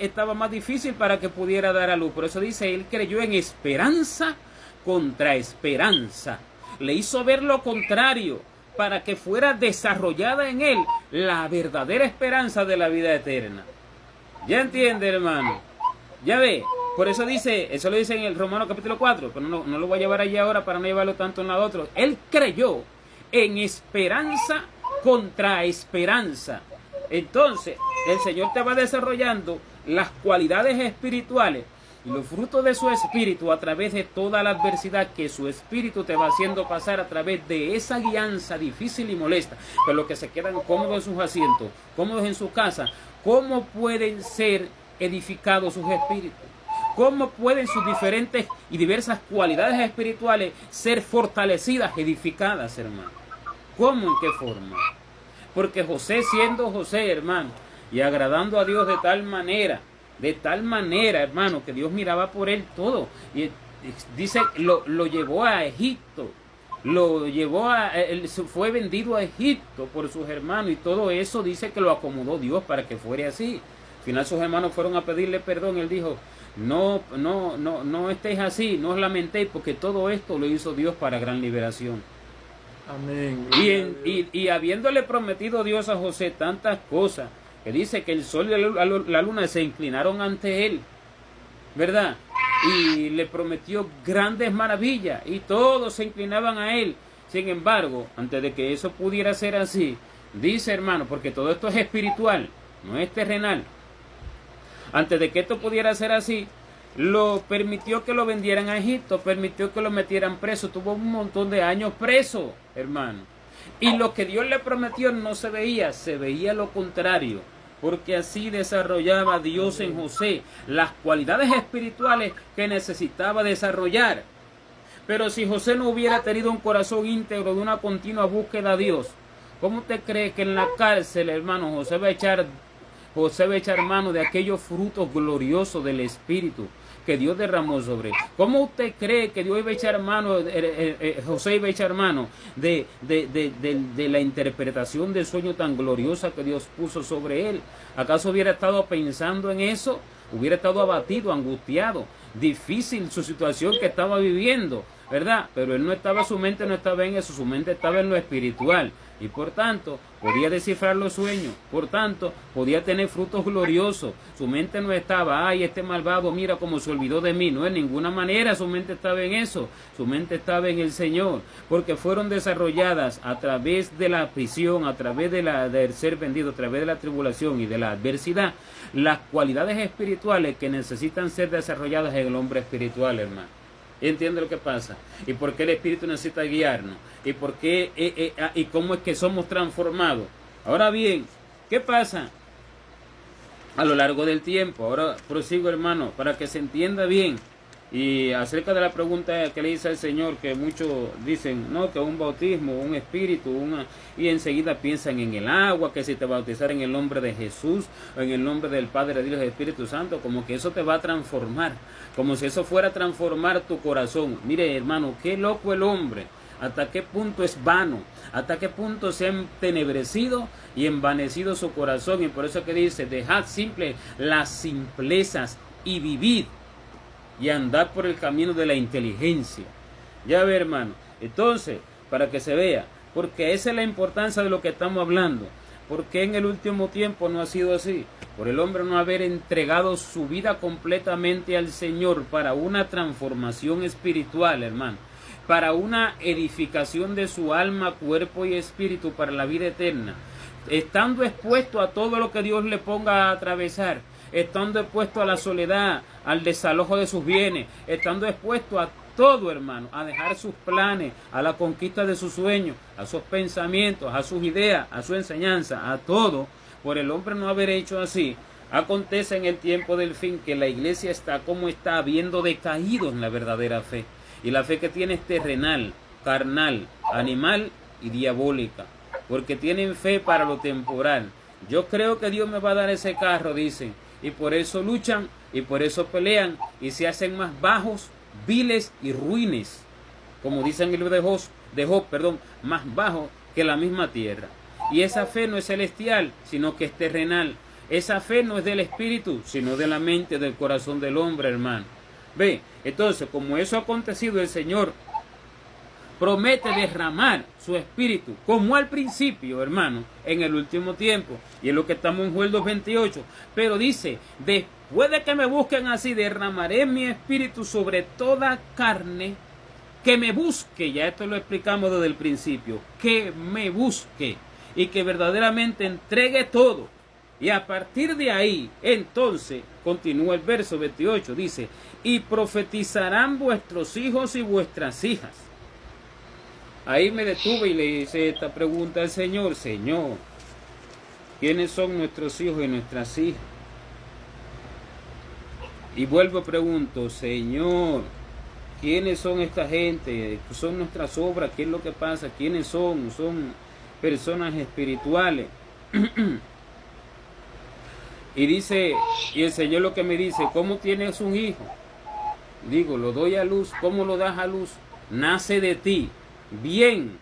estaba más difícil para que pudiera dar a luz. Por eso dice, él creyó en esperanza contra esperanza. Le hizo ver lo contrario para que fuera desarrollada en él la verdadera esperanza de la vida eterna. ¿Ya entiende, hermano? Ya ve. Por eso dice, eso lo dice en el Romano capítulo 4, pero no lo voy a llevar allí ahora para no llevarlo tanto en la otra. Él creyó en esperanza contra esperanza. Entonces, el Señor te va desarrollando las cualidades espirituales y los frutos de su espíritu a través de toda la adversidad que su espíritu te va haciendo pasar a través de esa guianza difícil y molesta. Pero los que se quedan cómodos en sus asientos, cómodos en su casa, ¿cómo pueden ser edificados sus espíritus? ¿Cómo pueden sus diferentes y diversas cualidades espirituales ser fortalecidas, edificadas, hermano? ¿Cómo? ¿En qué forma? Porque José, siendo José, hermano, y agradando a Dios de tal manera, hermano, que Dios miraba por él todo. Y dice, lo llevó a Egipto, fue vendido a Egipto por sus hermanos, y todo eso dice que lo acomodó Dios para que fuera así. Al final sus hermanos fueron a pedirle perdón. Él dijo, no estéis así, no os lamentéis, porque todo esto lo hizo Dios para gran liberación. Amén. Y habiéndole prometido Dios a José tantas cosas, que dice que el sol y la luna se inclinaron ante él, ¿verdad? Y le prometió grandes maravillas, y todos se inclinaban a él. Sin embargo, antes de que eso pudiera ser así, dice, hermano, porque todo esto es espiritual, no es terrenal. Antes de que esto pudiera ser así, lo permitió que lo vendieran a Egipto, permitió que lo metieran preso, tuvo un montón de años preso, hermano. Y lo que Dios le prometió no se veía lo contrario, porque así desarrollaba Dios en José las cualidades espirituales que necesitaba desarrollar. Pero si José no hubiera tenido un corazón íntegro de una continua búsqueda a Dios, ¿cómo te cree que en la cárcel, hermano, José va a echar mano de aquellos frutos gloriosos del Espíritu que Dios derramó sobre él? ¿Cómo usted cree que Dios iba a echar mano, José iba a echar mano de la interpretación del sueño tan gloriosa que Dios puso sobre él? ¿Acaso hubiera estado pensando en eso? Hubiera estado abatido, angustiado, difícil su situación que estaba viviendo, ¿verdad? Pero él no estaba, su mente no estaba en eso, su mente estaba en lo espiritual. y por tanto podía descifrar los sueños, por tanto podía tener frutos gloriosos. Su mente no estaba, ay, este malvado, mira cómo se olvidó de mí. No, en ninguna manera su mente estaba en eso. Su mente estaba en el Señor, porque fueron desarrolladas a través de la prisión, a través del ser vendido, a través de la tribulación y de la adversidad, las cualidades espirituales que necesitan ser desarrolladas en el hombre espiritual, hermano. ¿Entiende lo que pasa? ¿Y por qué el Espíritu necesita guiarnos? ¿Y por qué y cómo es que somos transformados? Ahora bien, ¿qué pasa a lo largo del tiempo? Ahora prosigo, hermano, para que se entienda bien. Y acerca de la pregunta que le hice al Señor, que muchos dicen, no, que un bautismo, un espíritu, y enseguida piensan en el agua, que si te bautizar en el nombre de Jesús, o en el nombre del Padre, Dios y Espíritu Santo, como que eso te va a transformar, como si eso fuera a transformar tu corazón. Mire, hermano, qué loco el hombre, hasta qué punto es vano, hasta qué punto se ha entenebrecido y envanecido su corazón, y por eso que dice, dejad simple las simplezas y vivid y andar por el camino de la inteligencia. Ya ve, hermano. Entonces, para que se vea, porque esa es la importancia de lo que estamos hablando. Porque en el último tiempo no ha sido así. Por el hombre no haber entregado su vida completamente al Señor para una transformación espiritual, hermano. Para una edificación de su alma, cuerpo y espíritu para la vida eterna. Estando expuesto a todo lo que Dios le ponga a atravesar. Estando expuesto a la soledad, al desalojo de sus bienes, estando expuesto a todo, hermano, a dejar sus planes, a la conquista de sus sueños, a sus pensamientos, a sus ideas, a su enseñanza, a todo, por el hombre no haber hecho así. Acontece en el tiempo del fin que la iglesia está como está, habiendo decaído en la verdadera fe. Y la fe que tiene es terrenal, carnal, animal y diabólica, porque tienen fe para lo temporal. Yo creo que Dios me va a dar ese carro, dicen. Y por eso luchan, y por eso pelean, y se hacen más bajos, viles y ruines. Como dice en el libro de Job, más bajo que la misma tierra. Y esa fe no es celestial, sino que es terrenal. Esa fe no es del espíritu, sino de la mente, del corazón del hombre, hermano. Ve, entonces, como eso ha acontecido, el Señor promete derramar su espíritu, como al principio, hermano, en el último tiempo. Y es lo que estamos en Joel 2:28. Pero dice, después de que me busquen así, derramaré mi espíritu sobre toda carne, que me busque. Ya esto lo explicamos desde el principio. Que me busque y que verdaderamente entregue todo. Y a partir de ahí, entonces, continúa el verso 28, dice, y profetizarán vuestros hijos y vuestras hijas. Ahí me detuve y le hice esta pregunta al Señor. Señor, ¿quiénes son nuestros hijos y nuestras hijas? Y vuelvo a pregunto, Señor, ¿quiénes son esta gente? ¿Son nuestras obras? ¿Qué es lo que pasa? ¿Quiénes son? Son personas espirituales. Y dice, y el Señor lo que me dice, ¿cómo tienes un hijo? Digo, lo doy a luz. ¿Cómo lo das a luz? Nace de ti. Bien,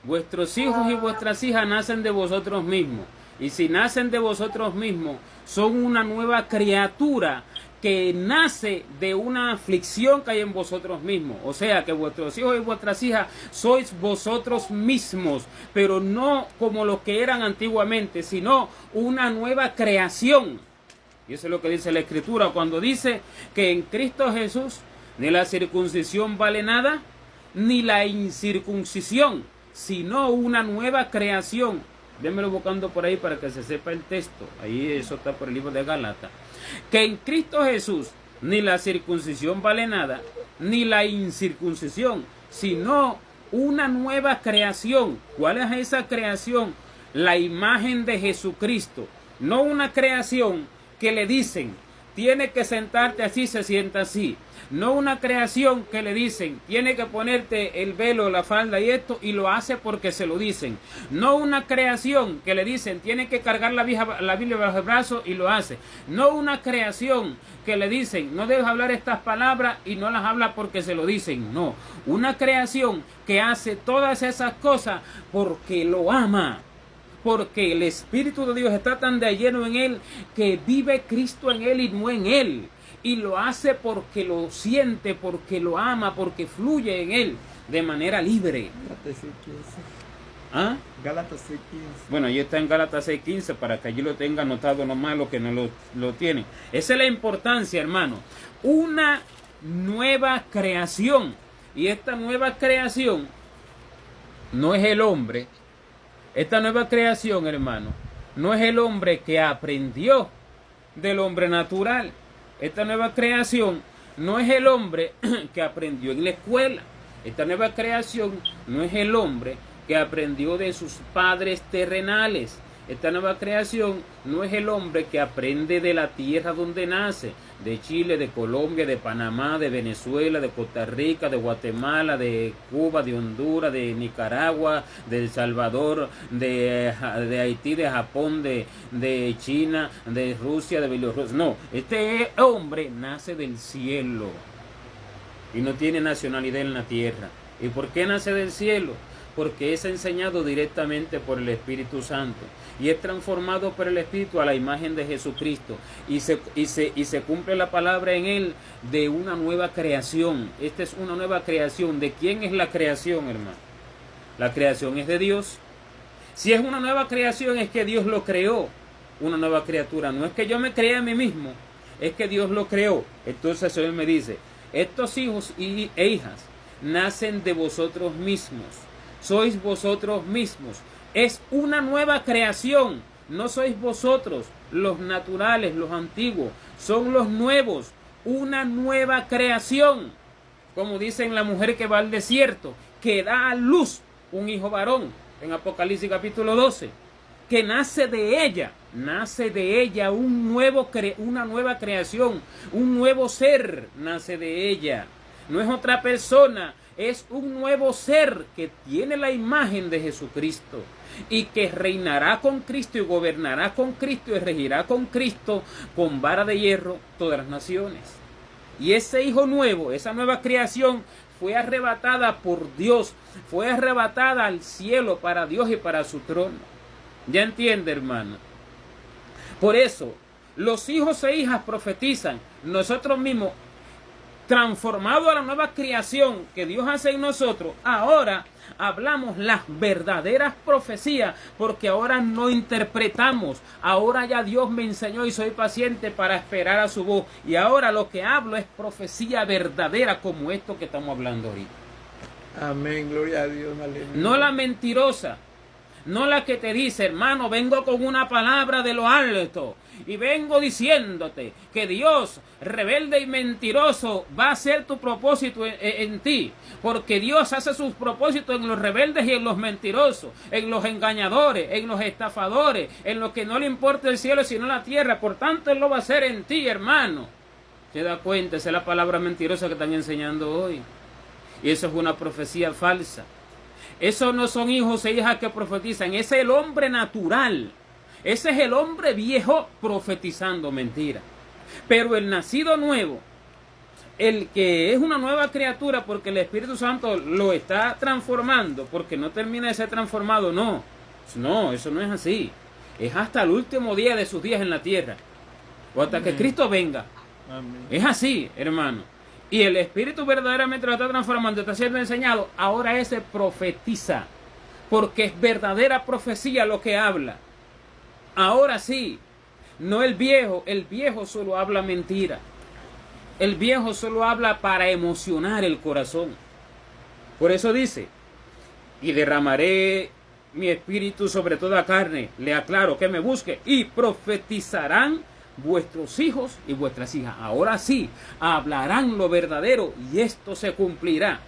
vuestros hijos y vuestras hijas nacen de vosotros mismos. Y si nacen de vosotros mismos, son una nueva criatura que nace de una aflicción que hay en vosotros mismos. O sea, que vuestros hijos y vuestras hijas sois vosotros mismos, pero no como los que eran antiguamente, sino una nueva creación. Y eso es lo que dice la Escritura cuando dice que en Cristo Jesús ni la circuncisión vale nada, ni la incircuncisión, sino una nueva creación. Démelo buscando por ahí para que se sepa el texto. Ahí eso está por el libro de Gálatas. Que en Cristo Jesús ni la circuncisión vale nada, ni la incircuncisión, sino una nueva creación. ¿Cuál es esa creación? La imagen de Jesucristo. No una creación que le dicen, tiene que sentarte así, se sienta así. No una creación que le dicen, tiene que ponerte el velo, la falda y esto, y lo hace porque se lo dicen. No una creación que le dicen, tiene que cargar la Biblia bajo el brazo y lo hace. No una creación que le dicen, no debes hablar estas palabras y no las habla porque se lo dicen. No, una creación que hace todas esas cosas porque lo ama. Porque el Espíritu de Dios está tan de lleno en él que vive Cristo en él y no en él. Y lo hace porque lo siente, porque lo ama, porque fluye en él de manera libre. ¿Ah? Gálatas 6:15. Bueno, ahí está en Gálatas 6:15 para que allí lo tenga anotado nomás los que no lo tienen. Esa es la importancia, hermano. Una nueva creación. Y esta nueva creación no es el hombre. Esta nueva creación, hermano, no es el hombre que aprendió del hombre natural. Esta nueva creación no es el hombre que aprendió en la escuela. Esta nueva creación no es el hombre que aprendió de sus padres terrenales. Esta nueva creación no es el hombre que aprende de la tierra donde nace, de Chile, de Colombia, de Panamá, de Venezuela, de Costa Rica, de Guatemala, de Cuba, de Honduras, de Nicaragua, de El Salvador, de Haití, de Japón, de China, de Rusia, de Bielorrusia. No, este hombre nace del cielo y no tiene nacionalidad en la tierra. ¿Y por qué nace del cielo? Porque es enseñado directamente por el Espíritu Santo y es transformado por el Espíritu a la imagen de Jesucristo y se cumple la palabra en él de una nueva creación. Esta es una nueva creación. ¿De quién es la creación, hermano? La creación es de Dios. Si es una nueva creación es que Dios lo creó, una nueva criatura. No es que yo me creé a mí mismo, es que Dios lo creó. Entonces Él me dice, estos hijos e hijas nacen de vosotros mismos. Sois vosotros mismos. Es una nueva creación. No sois vosotros los naturales, los antiguos. Son los nuevos. Una nueva creación. Como dicen la mujer que va al desierto, que da a luz un hijo varón. En Apocalipsis capítulo 12. Que nace de ella una nueva creación. Un nuevo ser nace de ella. No es otra persona. Es un nuevo ser que tiene la imagen de Jesucristo y que reinará con Cristo y gobernará con Cristo y regirá con Cristo con vara de hierro todas las naciones. Y ese hijo nuevo, esa nueva creación fue arrebatada por Dios, fue arrebatada al cielo para Dios y para su trono. ¿Ya entiende, hermano? Por eso, los hijos e hijas profetizan, nosotros mismos, transformado a la nueva creación que Dios hace en nosotros, ahora hablamos las verdaderas profecías, porque ahora no interpretamos, ahora ya Dios me enseñó y soy paciente para esperar a su voz, y ahora lo que hablo es profecía verdadera como esto que estamos hablando ahorita. Amén, gloria a Dios, aleluya. No la mentirosa, no la que te dice, hermano, vengo con una palabra de lo alto y vengo diciéndote que Dios, rebelde y mentiroso, va a hacer tu propósito en ti, porque Dios hace sus propósitos en los rebeldes y en los mentirosos, en los engañadores, en los estafadores, en los que no le importa el cielo sino la tierra. Por tanto, Él lo va a hacer en ti, hermano. ¿Se da cuenta? Esa es la palabra mentirosa que están enseñando hoy, y eso es una profecía falsa. Esos no son hijos e hijas que profetizan, ese es el hombre natural. Ese es el hombre viejo profetizando mentira. Pero el nacido nuevo, el que es una nueva criatura porque el Espíritu Santo lo está transformando, porque no termina de ser transformado, no, eso no es así. Es hasta el último día de sus días en la tierra, o hasta que Cristo venga. Amén. Es así, hermano. Y el Espíritu verdaderamente lo está transformando, está siendo enseñado. Ahora ese profetiza, porque es verdadera profecía lo que habla. Ahora sí, no el viejo solo habla mentira. El viejo solo habla para emocionar el corazón. Por eso dice, y derramaré mi espíritu sobre toda carne, le aclaro que me busque, y profetizarán vuestros hijos y vuestras hijas. Ahora sí, hablarán lo verdadero y esto se cumplirá.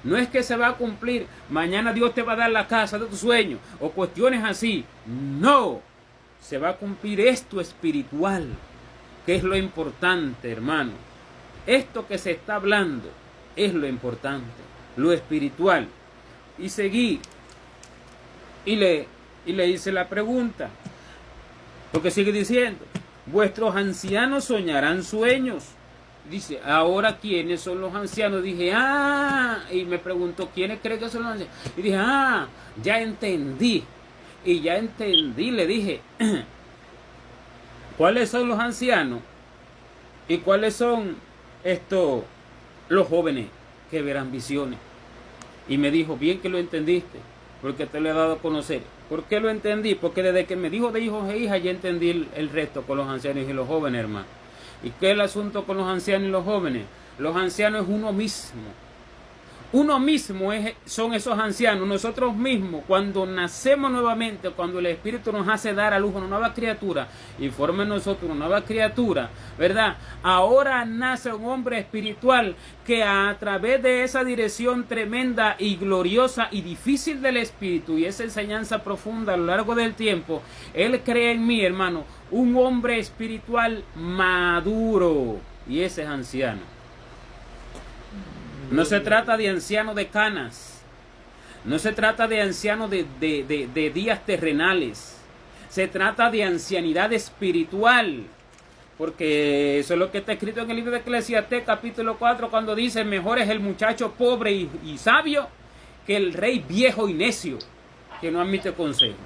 No es que se va a cumplir, mañana Dios te va a dar la casa de tus sueños o cuestiones así. No, se va a cumplir esto espiritual, que es lo importante, hermano. Esto que se está hablando es lo importante, lo espiritual. Y seguí y le hice la pregunta, porque sigue diciendo, vuestros ancianos soñarán sueños. Dice, ahora ¿quiénes son los ancianos? Dije, y me preguntó, ¿quiénes creen que son los ancianos? Y dije, ya entendí. Y ya entendí, le dije, ¿cuáles son los ancianos? ¿Y cuáles son los jóvenes que verán visiones? Y me dijo, bien que lo entendiste. porque te lo he dado a conocer. ¿Por qué lo entendí? Porque desde que me dijo de hijos e hijas, ya entendí el resto con los ancianos y los jóvenes, hermano. ¿Y qué es el asunto con los ancianos y los jóvenes? Los ancianos es uno mismo. Uno mismo son esos ancianos, nosotros mismos, cuando nacemos nuevamente, cuando el Espíritu nos hace dar a luz una nueva criatura y forma en nosotros una nueva criatura, ¿verdad? Ahora nace un hombre espiritual que a través de esa dirección tremenda y gloriosa y difícil del Espíritu y esa enseñanza profunda a lo largo del tiempo, Él crea en mí, hermano, un hombre espiritual maduro, y ese es anciano. No se trata de anciano de canas, no se trata de anciano de días terrenales, se trata de ancianidad espiritual, porque eso es lo que está escrito en el libro de Eclesiastés capítulo 4, cuando dice: mejor es el muchacho pobre y sabio que el rey viejo y necio, que no admite consejo.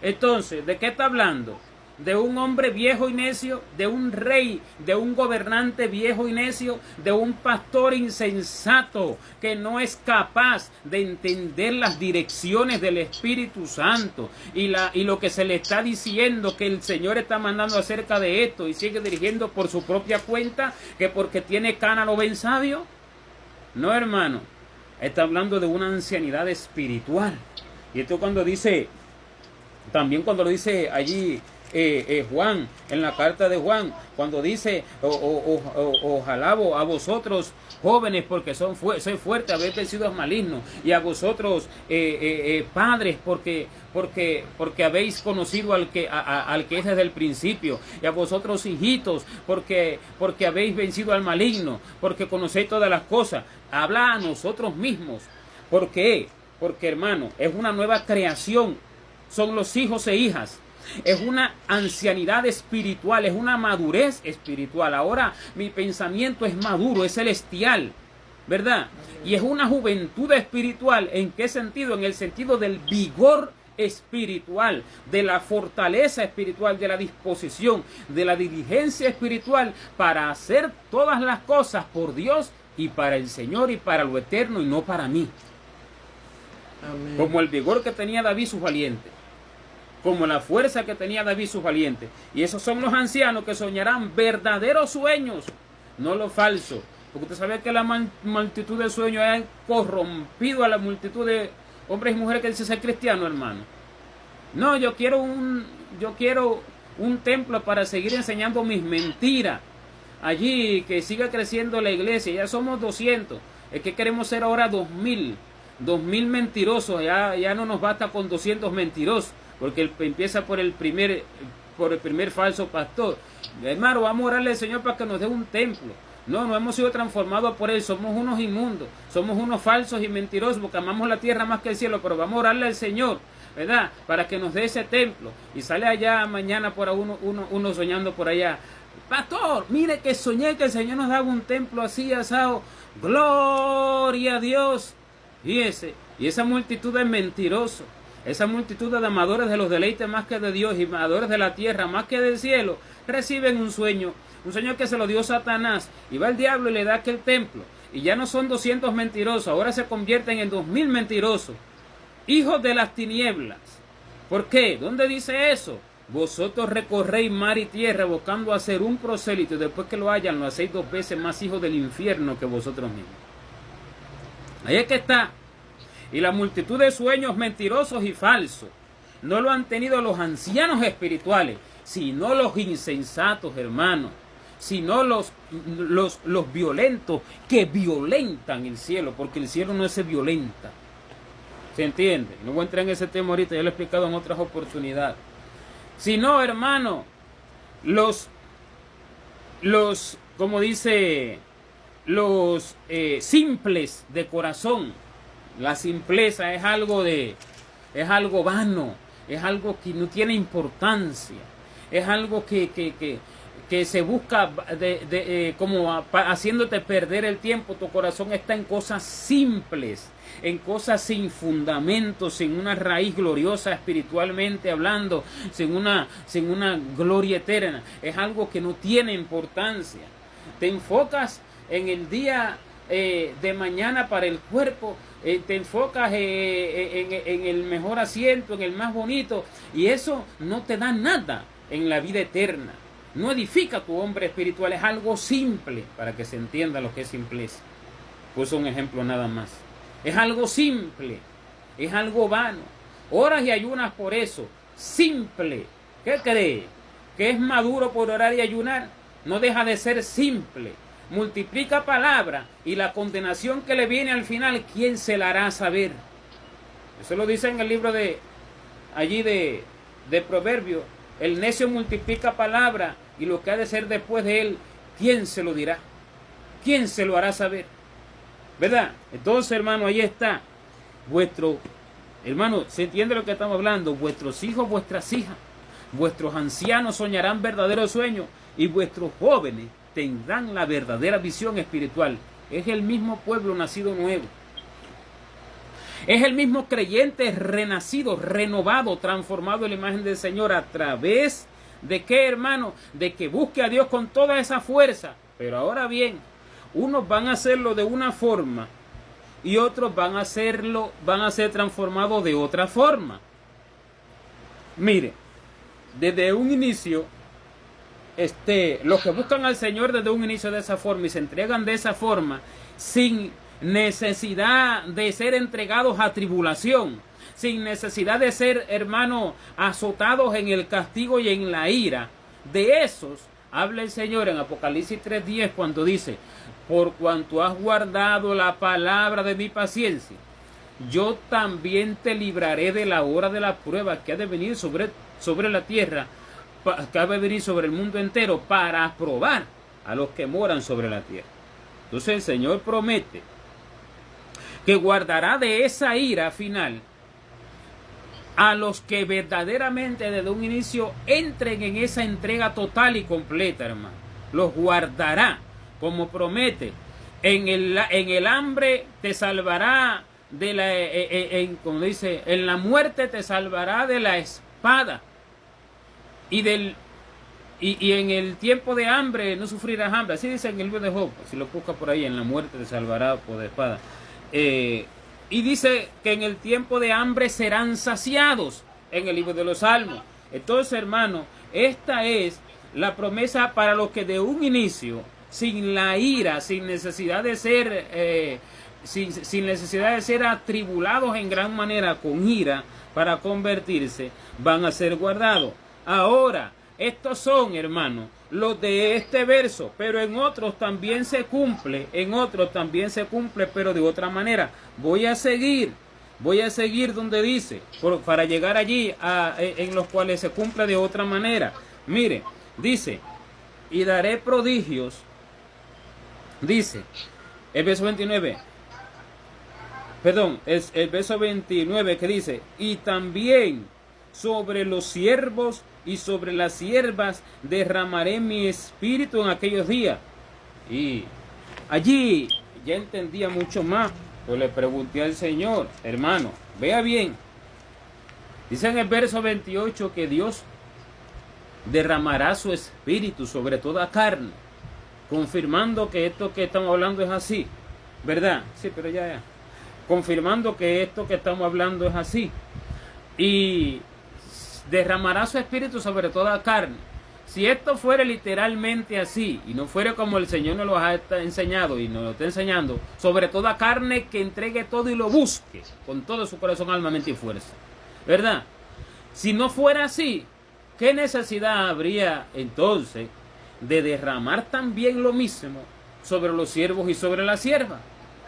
Entonces, ¿de qué está hablando? De un hombre viejo y necio, de un rey, de un gobernante viejo y necio, de un pastor insensato que no es capaz de entender las direcciones del Espíritu Santo y lo que se le está diciendo que el Señor está mandando acerca de esto, y sigue dirigiendo por su propia cuenta, que porque tiene cana lo ven sabio. No, hermano, está hablando de una ancianidad espiritual. Y esto cuando dice, también cuando lo dice allí Juan, en la carta de Juan, cuando dice: ojalá a vosotros jóvenes, porque sois fuertes, habéis vencido al maligno, y a vosotros padres, porque habéis conocido al que es desde el principio, y a vosotros hijitos, porque habéis vencido al maligno, porque conocéis todas las cosas. Habla a nosotros mismos. ¿Por qué? Porque, hermano, es una nueva creación, son los hijos e hijas. Es una ancianidad espiritual, es una madurez espiritual. Ahora mi pensamiento es maduro, es celestial, ¿verdad? Y es una juventud espiritual. ¿En qué sentido? En el sentido del vigor espiritual, de la fortaleza espiritual, de la disposición, de la diligencia espiritual para hacer todas las cosas por Dios y para el Señor y para lo eterno, y no para mí. Amén. Como el vigor que tenía David sus valientes, como la fuerza que tenía David sus valientes. Y esos son los ancianos que soñarán verdaderos sueños, no lo falso. Porque usted sabe que la multitud de sueños ha corrompido a la multitud de hombres y mujeres que dicen ser cristianos, hermano. No, yo quiero un templo para seguir enseñando mis mentiras. Allí, que siga creciendo la iglesia. Ya somos 200. Es que queremos ser ahora 2000 mentirosos. Ya no nos basta con 200 mentirosos, porque empieza por el primer falso pastor. Hermano, vamos a orarle al Señor para que nos dé un templo. No hemos sido transformados por Él, somos unos inmundos, somos unos falsos y mentirosos, porque amamos la tierra más que el cielo, pero vamos a orarle al Señor, ¿verdad? Para que nos dé ese templo. Y sale allá mañana por uno soñando por allá: pastor, mire que soñé que el Señor nos daba un templo así asado. Gloria a Dios. Y esa multitud es mentiroso. Esa multitud de amadores de los deleites más que de Dios y amadores de la tierra más que del cielo, reciben un sueño que se lo dio Satanás, y va el diablo y le da aquel templo, y ya no son 200 mentirosos, ahora se convierten en 2000 mentirosos, hijos de las tinieblas. ¿Por qué? ¿Dónde dice eso? Vosotros recorréis mar y tierra buscando hacer un prosélito, y después que lo hayan, lo hacéis 2 veces más hijos del infierno que vosotros mismos. Ahí es que está. Y la multitud de sueños mentirosos y falsos no lo han tenido los ancianos espirituales, sino los insensatos, hermanos, sino los violentos que violentan el cielo, porque el cielo no se violenta. ¿Se entiende? No voy a entrar en ese tema ahorita, ya lo he explicado en otras oportunidades. Sino, hermano, como dice, los simples de corazón. La simpleza es algo vano, es algo que no tiene importancia, es algo que se busca como haciéndote perder el tiempo. Tu corazón está en cosas simples, en cosas sin fundamento, sin una raíz gloriosa espiritualmente hablando, sin una gloria eterna. Es algo que no tiene importancia. Te enfocas en el día de mañana para el cuerpo, te enfocas en el mejor asiento, en el más bonito, y eso no te da nada en la vida eterna. No edifica tu hombre espiritual, es algo simple, para que se entienda lo que es simpleza. Puso un ejemplo nada más. Es algo simple, es algo vano. Oras y ayunas por eso, simple. ¿Qué cree? ¿Que es maduro por orar y ayunar? No deja de ser simple. Multiplica palabra y la condenación que le viene al final, ¿quién se la hará saber? Eso lo dice en el libro de Proverbios. El necio multiplica palabra y lo que ha de ser después de él, ¿quién se lo dirá? ¿Quién se lo hará saber? ¿Verdad? Entonces, hermano, ahí está. Hermano, ¿se entiende lo que estamos hablando? Vuestros hijos, vuestras hijas, vuestros ancianos soñarán verdaderos sueños y vuestros jóvenes tendrán la verdadera visión espiritual. Es el mismo pueblo nacido nuevo. Es el mismo creyente renacido, renovado, transformado en la imagen del Señor. ¿A través de qué, hermano? De que busque a Dios con toda esa fuerza. Pero ahora bien, unos van a hacerlo de una forma y otros van a ser transformados de otra forma. Mire, desde un inicio, los que buscan al Señor desde un inicio de esa forma y se entregan de esa forma, sin necesidad de ser entregados a tribulación, sin necesidad de ser, hermano, azotados en el castigo y en la ira, de esos habla el Señor en Apocalipsis 3:10 cuando dice: por cuanto has guardado la palabra de mi paciencia, yo también te libraré de la hora de la prueba que ha de venir sobre la tierra, que ha de venir sobre el mundo entero, para probar a los que moran sobre la tierra. Entonces el Señor promete que guardará de esa ira final a los que verdaderamente desde un inicio entren en esa entrega total y completa, hermano. Los guardará, como promete. En el hambre te salvará como dice, en la muerte te salvará de la espada. Y en el tiempo de hambre no sufrirás hambre. Así dice en el libro de Job. Si lo buscas por ahí, en la muerte te salvará por espada. Y dice que en el tiempo de hambre serán saciados, en el libro de los Salmos. Entonces, hermano, esta es la promesa para los que de un inicio, sin la ira, sin necesidad de ser sin necesidad de ser atribulados en gran manera con ira para convertirse, van a ser guardados. Ahora, estos son, hermanos, los de este verso, pero en otros también se cumple, pero de otra manera. Voy a seguir donde dice, para llegar allí en los cuales se cumple de otra manera. Mire, dice, y daré prodigios, dice, el verso 29, es el verso 29 que dice, y también sobre los siervos y sobre las siervas derramaré mi espíritu en aquellos días. Y allí ya entendía mucho más, pues le pregunté al Señor, hermano, vea bien, dice en el verso 28 que Dios derramará su espíritu sobre toda carne, confirmando que esto que estamos hablando es así, ¿verdad? Sí, pero ya. Confirmando que esto que estamos hablando es así. Y derramará su espíritu sobre toda carne. Si esto fuera literalmente así, y no fuera como el Señor nos lo ha enseñado y nos lo está enseñando, sobre toda carne que entregue todo y lo busque con todo su corazón, alma, mente y fuerza, ¿verdad? Si no fuera así, ¿qué necesidad habría entonces de derramar también lo mismo sobre los siervos y sobre la sierva?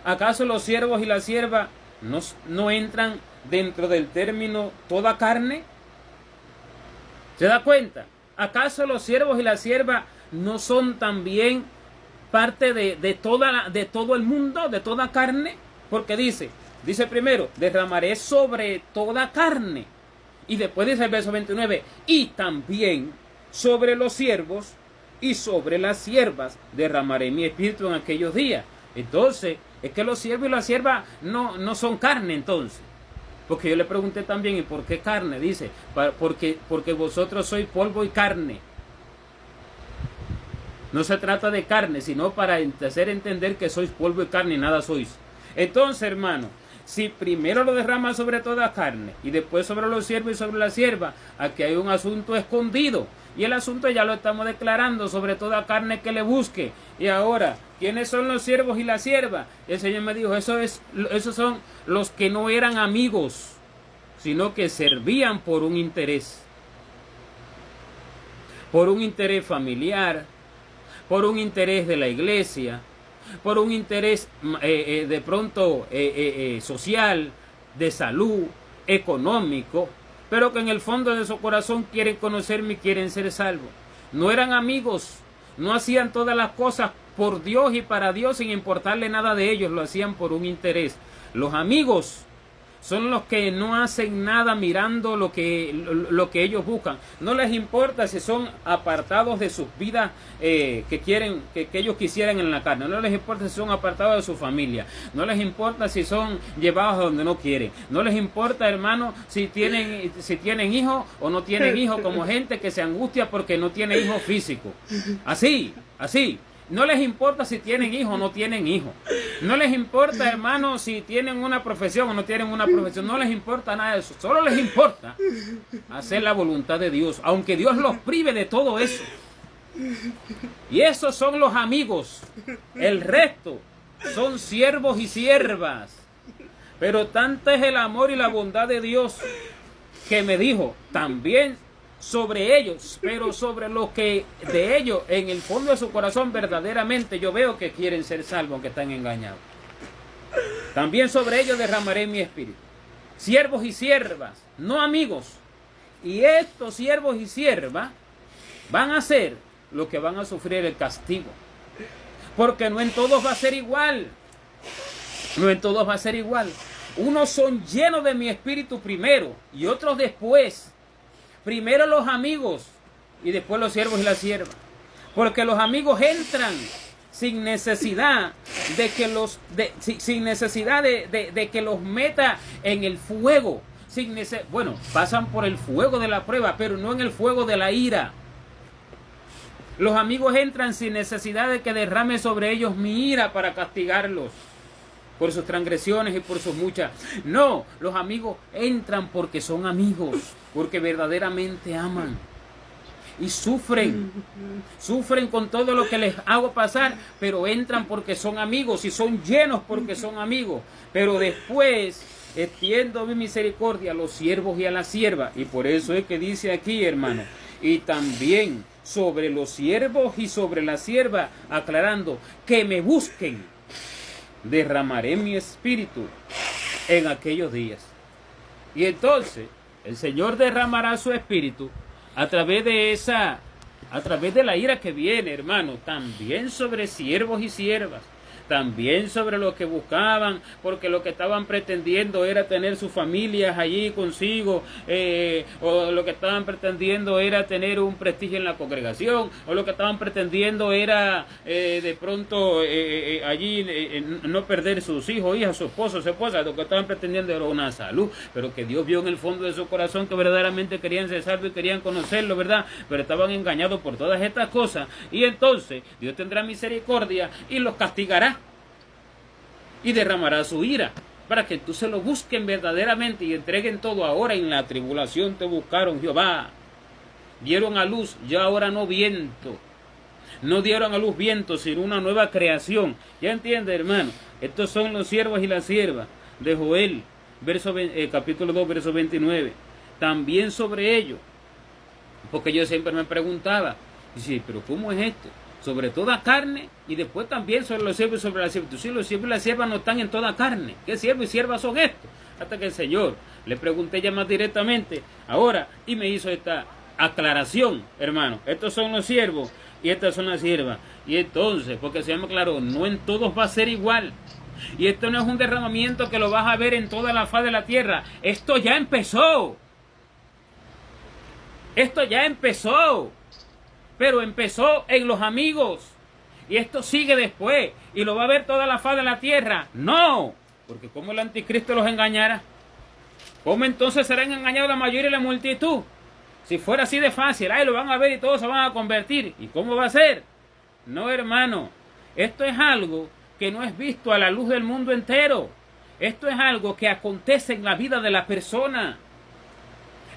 ¿Acaso los siervos y la sierva no entran dentro del término toda carne? ¿Se da cuenta? ¿Acaso los siervos y la sierva no son también parte de todo el mundo, de toda carne? Porque dice primero, derramaré sobre toda carne. Y después dice el verso 29, y también sobre los siervos y sobre las siervas derramaré mi espíritu en aquellos días. Entonces, es que los siervos y las siervas no son carne entonces. Porque yo le pregunté también, ¿y por qué carne? Dice, porque vosotros sois polvo y carne. No se trata de carne, sino para hacer entender que sois polvo y carne y nada sois. Entonces, hermano, si primero lo derrama sobre toda carne y después sobre los siervos y sobre la sierva, aquí hay un asunto escondido. Y el asunto ya lo estamos declarando sobre toda carne que le busque. Y ahora, ¿quiénes son los siervos y la sierva? El Señor me dijo, esos son los que no eran amigos, sino que servían por un interés. Por un interés familiar, por un interés de la iglesia, por un interés de pronto social, de salud, económico, pero que en el fondo de su corazón quieren conocerme y quieren ser salvos. No eran amigos, no hacían todas las cosas por Dios y para Dios sin importarle nada de ellos, lo hacían por un interés. Los amigos son los que no hacen nada mirando lo que ellos buscan. No les importa si son apartados de sus vidas que ellos quisieran en la carne. No les importa si son apartados de su familia. No les importa si son llevados a donde no quieren. No les importa, hermano, si tienen hijos o no tienen hijos, como gente que se angustia porque no tiene hijos físicos. Así. No les importa si tienen hijos o no tienen hijos. No les importa, hermano, si tienen una profesión o no tienen una profesión. No les importa nada de eso. Solo les importa hacer la voluntad de Dios, aunque Dios los prive de todo eso. Y esos son los amigos. El resto son siervos y siervas. Pero tanto es el amor y la bondad de Dios que me dijo, también sobre ellos, pero sobre los que de ellos en el fondo de su corazón verdaderamente yo veo que quieren ser salvos, aunque están engañados. También sobre ellos derramaré mi espíritu. Siervos y siervas, no amigos. Y estos siervos y siervas van a ser los que van a sufrir el castigo. Porque no en todos va a ser igual. No en todos va a ser igual. Unos son llenos de mi espíritu primero y otros después. Primero los amigos y después los siervos y las siervas. Porque los amigos entran sin necesidad de que los meta en el fuego. Bueno, pasan por el fuego de la prueba, pero no en el fuego de la ira. Los amigos entran sin necesidad de que derrame sobre ellos mi ira para castigarlos por sus transgresiones y por sus muchas. No, los amigos entran porque son amigos, porque verdaderamente aman. Y sufren con todo lo que les hago pasar, pero entran porque son amigos y son llenos porque son amigos. Pero después extiendo mi misericordia a los siervos y a las siervas. Y por eso es que dice aquí, hermano, y también sobre los siervos y sobre las siervas, aclarando, que me busquen. Derramaré mi espíritu en aquellos días. Y entonces el Señor derramará su espíritu a través de la ira que viene, hermano, también sobre siervos y siervas, también sobre los que buscaban, porque lo que estaban pretendiendo era tener sus familias allí consigo, o lo que estaban pretendiendo era tener un prestigio en la congregación, o lo que estaban pretendiendo era de pronto allí no perder sus hijos, hijas, su esposo, su esposa. Lo que estaban pretendiendo era una salud, pero que Dios vio en el fondo de su corazón que verdaderamente querían ser salvos y querían conocerlo, ¿verdad? Pero estaban engañados por todas estas cosas, y entonces Dios tendrá misericordia y los castigará y derramará su ira, para que tú se lo busquen verdaderamente y entreguen todo. Ahora en la tribulación te buscaron, Jehová. Dieron a luz, ya ahora no viento. No dieron a luz viento, sino una nueva creación. ¿Ya entiende, hermano? Estos son los siervos y las siervas de Joel, capítulo 2, verso 29. También sobre ellos, porque yo siempre me preguntaba, dice, pero ¿cómo es esto? Sobre toda carne, y después también sobre los siervos y sobre las siervas. Sí, los siervos y las siervas no están en toda carne. ¿Qué siervos y siervas son estos? Hasta que el Señor le pregunté ya más directamente ahora, y me hizo esta aclaración, hermano. Estos son los siervos y estas son las siervas. Y entonces, porque el Señor me aclaró, no en todos va a ser igual. Y esto no es un derramamiento que lo vas a ver en toda la faz de la tierra. Esto ya empezó. Esto ya empezó. Pero empezó en los amigos. Y esto sigue después. Y lo va a ver toda la faz de la tierra. No. Porque ¿cómo el anticristo los engañará? ¿Cómo entonces serán engañados la mayoría y la multitud? Si fuera así de fácil. Ahí lo van a ver y todos se van a convertir. ¿Y cómo va a ser? No, hermano. Esto es algo que no es visto a la luz del mundo entero. Esto es algo que acontece en la vida de la persona.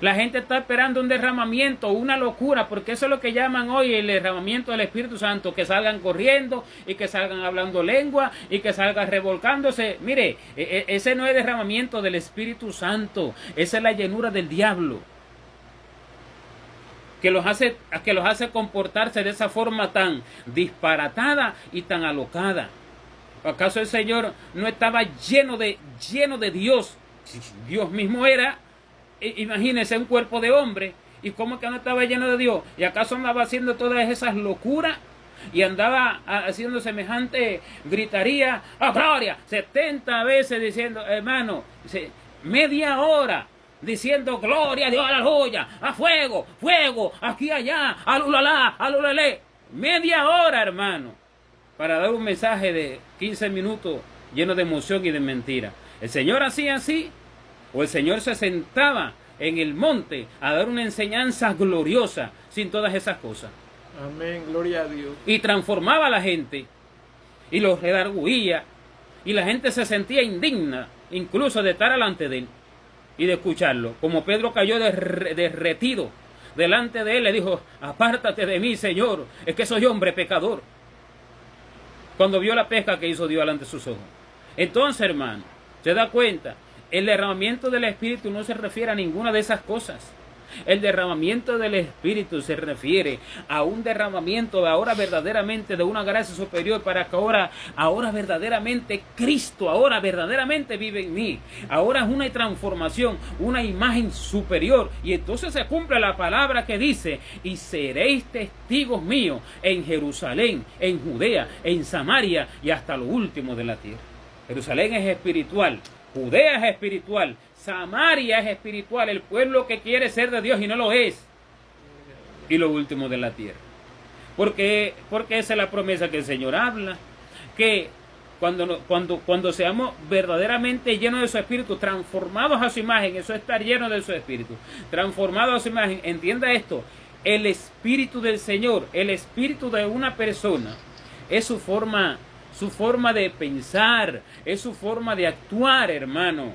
La gente está esperando un derramamiento, una locura, porque eso es lo que llaman hoy el derramamiento del Espíritu Santo, que salgan corriendo y que salgan hablando lengua y que salgan revolcándose. Mire, ese no es derramamiento del Espíritu Santo, esa es la llenura del diablo, que los hace comportarse de esa forma tan disparatada y tan alocada. ¿Acaso el Señor no estaba lleno de Dios? Dios mismo era. Imagínense un cuerpo de hombre. ¿Y cómo que no estaba lleno de Dios? ¿Y acaso andaba haciendo todas esas locuras? Y andaba haciendo semejante gritaría. ¡Oh, gloria! 70 veces diciendo, hermano, media hora diciendo gloria a Dios, aleluya, a fuego, fuego, aquí, allá, alulalá, alulalé. Media hora, hermano, para dar un mensaje de 15 minutos lleno de emoción y de mentira. ¿El Señor hacía así? ¿O el Señor se sentaba en el monte a dar una enseñanza gloriosa sin todas esas cosas? Amén, gloria a Dios. Y transformaba a la gente y los redarguía y la gente se sentía indigna incluso de estar delante de él y de escucharlo. Como Pedro cayó derretido delante de él, le dijo, apártate de mí, Señor, es que soy hombre pecador. Cuando vio la pesca que hizo Dios delante de sus ojos. Entonces, hermano, se da cuenta, el derramamiento del Espíritu no se refiere a ninguna de esas cosas. El derramamiento del Espíritu se refiere a un derramamiento de ahora verdaderamente de una gracia superior para que ahora verdaderamente Cristo, ahora verdaderamente vive en mí. Ahora es una transformación, una imagen superior. Y entonces se cumple la palabra que dice, y seréis testigos míos en Jerusalén, en Judea, en Samaria y hasta lo último de la tierra. Jerusalén es espiritual. Judea es espiritual, Samaria es espiritual, el pueblo que quiere ser de Dios y no lo es. Y lo último de la tierra. Porque esa es la promesa que el Señor habla, que cuando seamos verdaderamente llenos de su espíritu, transformados a su imagen, eso es estar llenos de su espíritu, transformados a su imagen, entienda esto, el espíritu del Señor, el espíritu de una persona, es su forma de pensar, es su forma de actuar, hermano.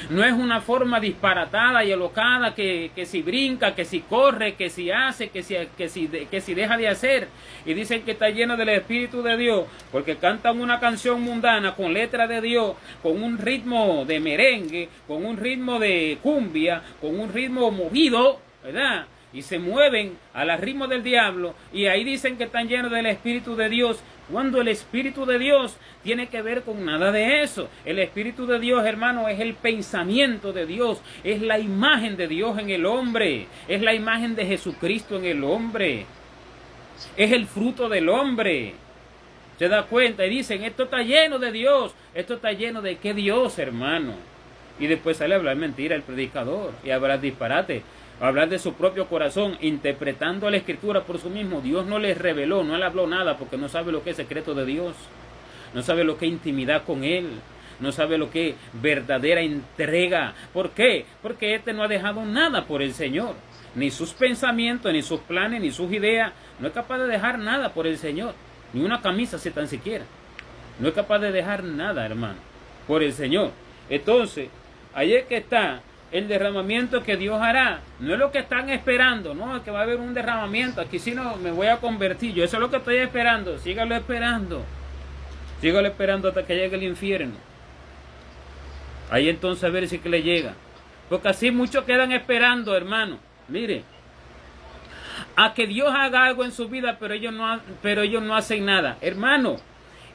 No es una forma disparatada y alocada que si brinca, que si corre, que si hace, que si deja de hacer. Y dicen que está lleno del Espíritu de Dios, porque cantan una canción mundana con letra de Dios, con un ritmo de merengue, con un ritmo de cumbia, con un ritmo movido, ¿verdad? Y se mueven al ritmo del diablo, y ahí dicen que están llenos del Espíritu de Dios, cuando el Espíritu de Dios tiene que ver con nada de eso. El Espíritu de Dios, hermano, es el pensamiento de Dios, es la imagen de Dios en el hombre, es la imagen de Jesucristo en el hombre, es el fruto del hombre. Se da cuenta y dicen, esto está lleno de Dios. Esto está lleno de ¿qué Dios, hermano? Y después sale a hablar mentira el predicador y a hablar disparate, a hablar de su propio corazón, interpretando la Escritura por sí mismo. Dios no les reveló, no le habló nada, porque no sabe lo que es secreto de Dios, no sabe lo que es intimidad con Él, no sabe lo que es verdadera entrega. ¿Por qué? Porque este no ha dejado nada por el Señor, ni sus pensamientos, ni sus planes, ni sus ideas. No es capaz de dejar nada por el Señor, ni una camisa si tan siquiera. No es capaz de dejar nada, hermano, por el Señor. Entonces, ahí es que está el derramamiento que Dios hará. No es lo que están esperando, no, es que va a haber un derramamiento. Aquí sí no me voy a convertir. Yo eso es lo que estoy esperando. Sígalo esperando. Sígalo esperando hasta que llegue el infierno. Ahí entonces a ver si que le llega. Porque así muchos quedan esperando, hermano. Mire, a que Dios haga algo en su vida, pero ellos no hacen nada. Hermano,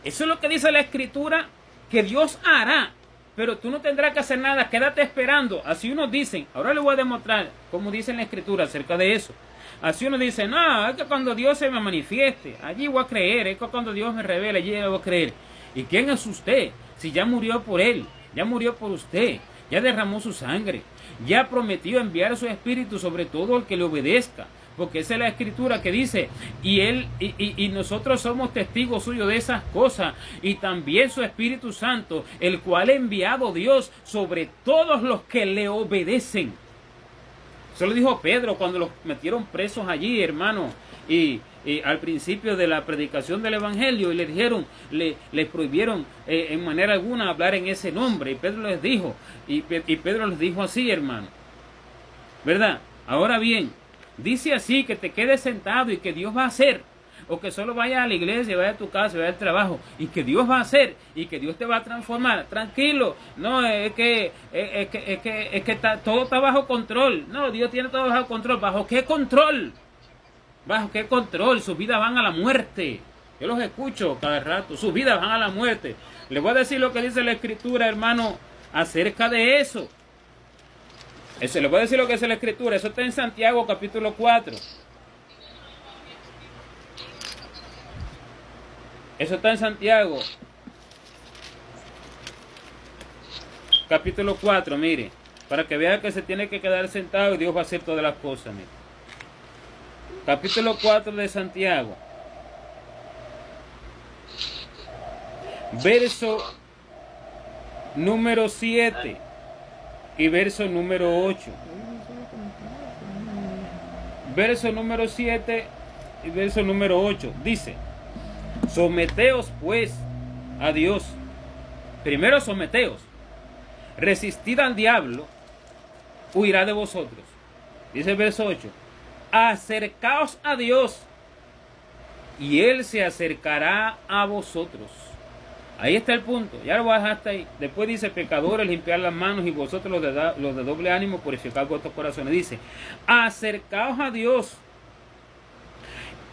eso es lo que dice la Escritura, que Dios hará. Pero tú no tendrás que hacer nada, quédate esperando. Así unos dicen, ahora les voy a demostrar cómo dice en la Escritura acerca de eso. Así uno dice, no, es que cuando Dios se me manifieste, allí voy a creer, es que cuando Dios me revele, allí voy a creer. ¿Y quién es usted? Si ya murió por él, ya murió por usted, ya derramó su sangre, ya prometió enviar su Espíritu sobre todo el que le obedezca. Porque esa es la Escritura que dice, y nosotros somos testigos suyos de esas cosas, y también su Espíritu Santo, el cual ha enviado Dios sobre todos los que le obedecen. Eso lo dijo Pedro cuando los metieron presos allí, hermano, y al principio de la predicación del Evangelio, y le dijeron, les prohibieron en manera alguna hablar en ese nombre, y Pedro les dijo, y Pedro les dijo así, hermano, ¿verdad? Ahora bien, dice así, que te quedes sentado y que Dios va a hacer, o que solo vayas a la iglesia, vaya a tu casa, vaya al trabajo, y que Dios va a hacer, y que Dios te va a transformar. Tranquilo, no, es que todo está bajo control. No, Dios tiene todo bajo control. ¿Bajo qué control? ¿Bajo qué control? Sus vidas van a la muerte. Yo los escucho cada rato, sus vidas van a la muerte. Les voy a decir lo que dice la Escritura, hermano, acerca de eso. Les voy a decir lo que dice la Escritura. Eso está en Santiago capítulo 4. Eso está en Santiago, capítulo 4, mire, para que vea que se tiene que quedar sentado y Dios va a hacer todas las cosas, mire. Capítulo 4 de Santiago, verso número 7 y verso número 8. Verso número 7 y verso número 8, dice: someteos pues a Dios. Primero someteos. Resistid al diablo, huirá de vosotros. Dice el verso 8: acercaos a Dios, y Él se acercará a vosotros. Ahí está el punto. Ya lo voy a dejar hasta ahí. Después dice: pecadores, limpiad las manos, y vosotros los de doble ánimo, purificad vuestros corazones. Dice: acercaos a Dios,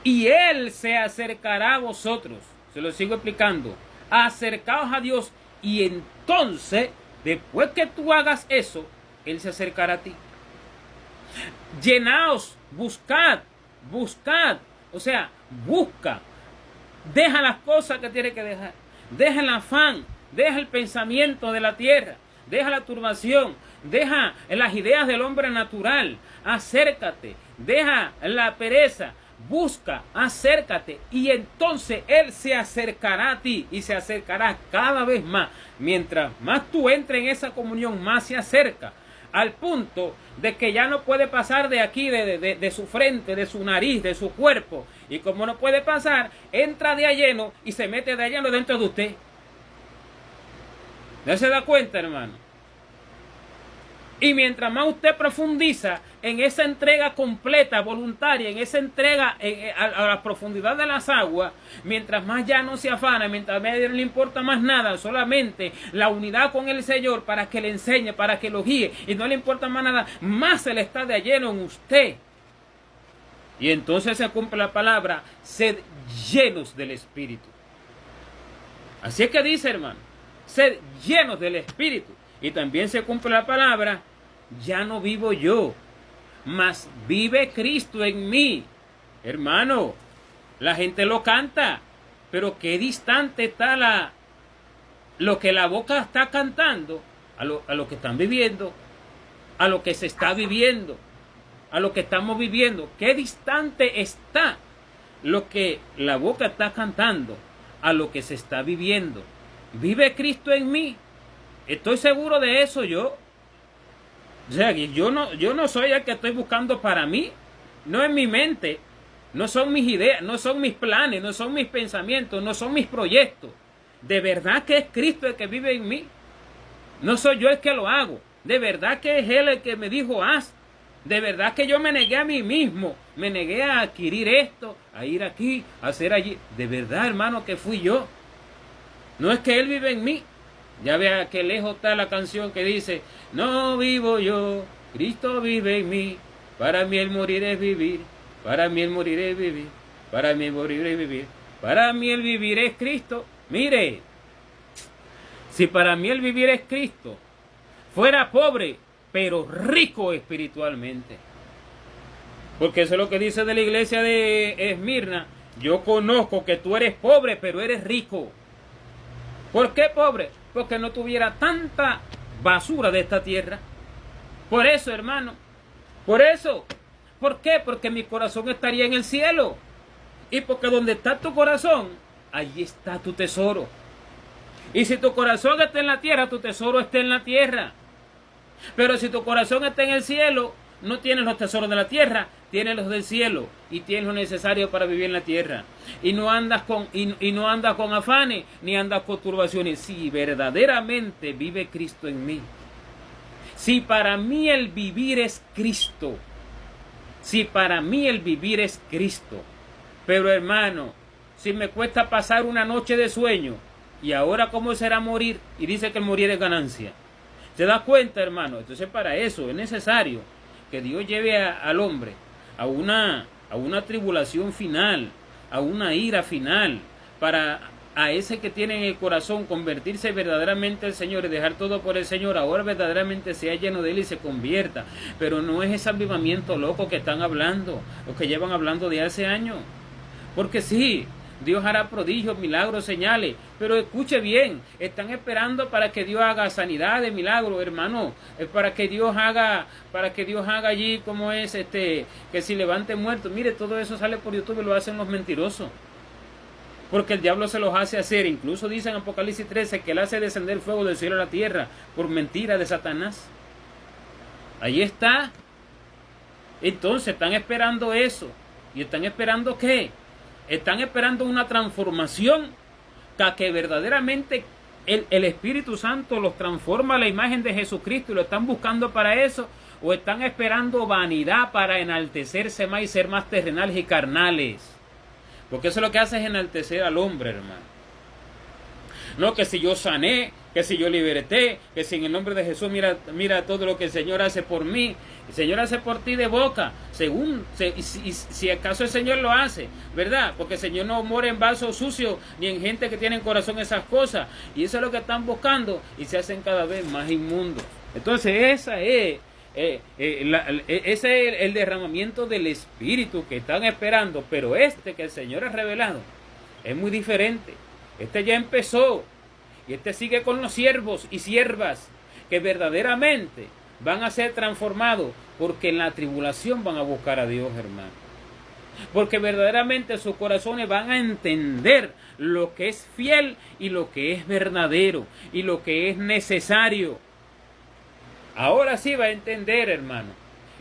y Él se acercará a vosotros. Se lo sigo explicando. Acercaos a Dios, y entonces, después que tú hagas eso, Él se acercará a ti. Llenaos, buscad. O sea, busca. Deja las cosas que tienes que dejar. Deja el afán. Deja el pensamiento de la tierra. Deja la turbación. Deja las ideas del hombre natural. Acércate. Deja la pereza. Busca, acércate, y entonces Él se acercará a ti, y se acercará cada vez más. Mientras más tú entres en esa comunión, más se acerca, al punto de que ya no puede pasar de aquí, de su frente, de su nariz, de su cuerpo. Y como no puede pasar, entra de a lleno y se mete de a lleno dentro de usted. ¿No se da cuenta, hermano? Y mientras más usted profundiza en esa entrega completa, voluntaria, en esa entrega a la profundidad de las aguas, mientras más ya no se afana, mientras más no le importa más nada, solamente la unidad con el Señor para que le enseñe, para que lo guíe, y no le importa más nada, más se le está de lleno en usted. Y entonces se cumple la palabra: sed llenos del Espíritu. Así es que dice, hermano, sed llenos del Espíritu. Y también se cumple la palabra: ya no vivo yo, mas vive Cristo en mí. Hermano, la gente lo canta, pero qué distante está lo que la boca está cantando a lo que están viviendo, a lo que se está viviendo, a lo que estamos viviendo. Qué distante está lo que la boca está cantando a lo que se está viviendo. Vive Cristo en mí. Estoy seguro de eso yo. O sea, yo no soy el que estoy buscando para mí. No es mi mente. No son mis ideas, no son mis planes, no son mis pensamientos, no son mis proyectos. De verdad que es Cristo el que vive en mí. No soy yo el que lo hago. De verdad que es Él el que me dijo haz. De verdad que yo me negué a mí mismo. Me negué a adquirir esto, a ir aquí, a hacer allí. De verdad, hermano, que fui yo. No es que Él vive en mí. Ya vea que lejos está la canción que dice: no vivo yo, Cristo vive en mí. Para mí el morir es vivir. Para mí el morir es vivir. Para mí el morir es vivir. Para mí el vivir es Cristo. Mire, si para mí el vivir es Cristo, fuera pobre, pero rico espiritualmente. Porque eso es lo que dice de la iglesia de Esmirna: yo conozco que tú eres pobre, pero eres rico. ¿Por qué pobre? Porque no tuviera tanta basura de esta tierra. Por eso, hermano, por eso. ¿Por qué? Porque mi corazón estaría en el cielo. Y porque donde está tu corazón, allí está tu tesoro. Y si tu corazón está en la tierra, tu tesoro está en la tierra. Pero si tu corazón está en el cielo, no tienes los tesoros de la tierra, tienes los del cielo y tienes lo necesario para vivir en la tierra. Y no andas con afanes ni andas con turbaciones. Si verdaderamente vive Cristo en mí. Si para mí el vivir es Cristo. Si para mí el vivir es Cristo. Pero hermano, si me cuesta pasar una noche de sueño, y ahora cómo será morir, y dice que el morir es ganancia. ¿Se da cuenta, hermano? Entonces para eso es necesario que Dios lleve al hombre a una tribulación final, a una ira final, para a ese que tiene en el corazón convertirse verdaderamente al Señor y dejar todo por el Señor, ahora verdaderamente sea lleno de Él y se convierta. Pero no es ese avivamiento loco que están hablando, o que llevan hablando de hace años. Porque sí, Dios hará prodigios, milagros, señales, pero escuche bien, están esperando para que Dios haga sanidad de milagros, hermano, para que Dios haga allí como es que si levante muertos. Mire, todo eso sale por YouTube y lo hacen los mentirosos, porque el diablo se los hace hacer. Incluso dice en Apocalipsis 13 que él hace descender fuego del cielo a la tierra por mentira de Satanás. Ahí está. Entonces están esperando eso. ¿Y están esperando qué? Están esperando una transformación que verdaderamente el Espíritu Santo los transforma a la imagen de Jesucristo y lo están buscando para eso, o están esperando vanidad para enaltecerse más y ser más terrenales y carnales, porque eso lo que hace es enaltecer al hombre, hermano. No, que si yo sané, que si yo liberté, que si en el nombre de Jesús mira todo lo que el Señor hace por mí. El Señor hace por ti de boca, si acaso el Señor lo hace, ¿verdad? Porque el Señor no mora en vasos sucios, ni en gente que tiene en corazón esas cosas. Y eso es lo que están buscando y se hacen cada vez más inmundos. Entonces ese es el derramamiento del Espíritu que están esperando. Pero que el Señor ha revelado es muy diferente. Ya empezó y sigue con los siervos y siervas que verdaderamente van a ser transformados, porque en la tribulación van a buscar a Dios, hermano. Porque verdaderamente sus corazones van a entender lo que es fiel y lo que es verdadero y lo que es necesario. Ahora sí va a entender, hermano,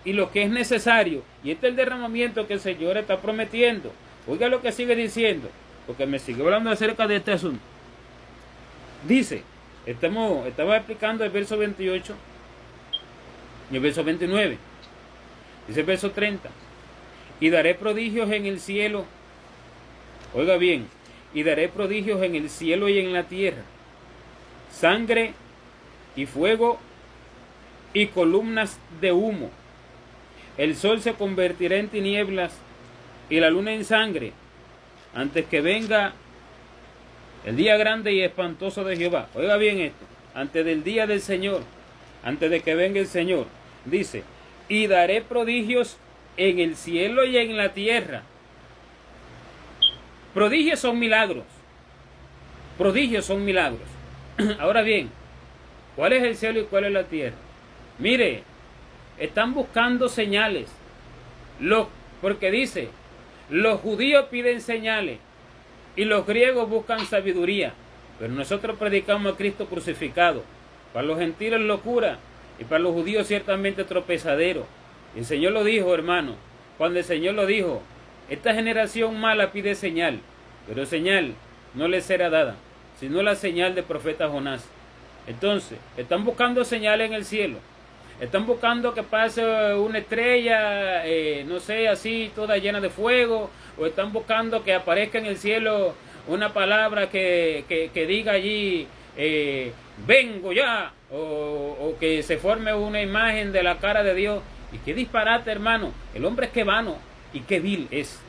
y lo que es necesario. Y es el derramamiento que el Señor está prometiendo. Oiga lo que sigue diciendo, porque me sigue hablando acerca de este asunto. Dice, estaba explicando el verso 28 y el verso 29. Dice el verso 30. Y daré prodigios en el cielo. Oiga bien. Y daré prodigios en el cielo y en la tierra. Sangre y fuego y columnas de humo. El sol se convertirá en tinieblas y la luna en sangre, antes que venga el día grande y espantoso de Jehová. Oiga bien esto. Antes del día del Señor, antes de que venga el Señor, dice, y daré prodigios en el cielo y en la tierra. Prodigios son milagros. Prodigios son milagros. Ahora bien, ¿cuál es el cielo y cuál es la tierra? Mire, están buscando señales. Porque dice, los judíos piden señales y los griegos buscan sabiduría. Pero nosotros predicamos a Cristo crucificado. Para los gentiles locura y para los judíos ciertamente tropezadero. Y el Señor lo dijo, hermano. Cuando el Señor lo dijo, esta generación mala pide señal, pero señal no les será dada, sino la señal del profeta Jonás. Entonces, están buscando señales en el cielo. Están buscando que pase una estrella, no sé, así, toda llena de fuego. O están buscando que aparezca en el cielo una palabra que diga allí, vengo ya. O que se forme una imagen de la cara de Dios. Y qué disparate, hermano. El hombre es que vano y qué vil es.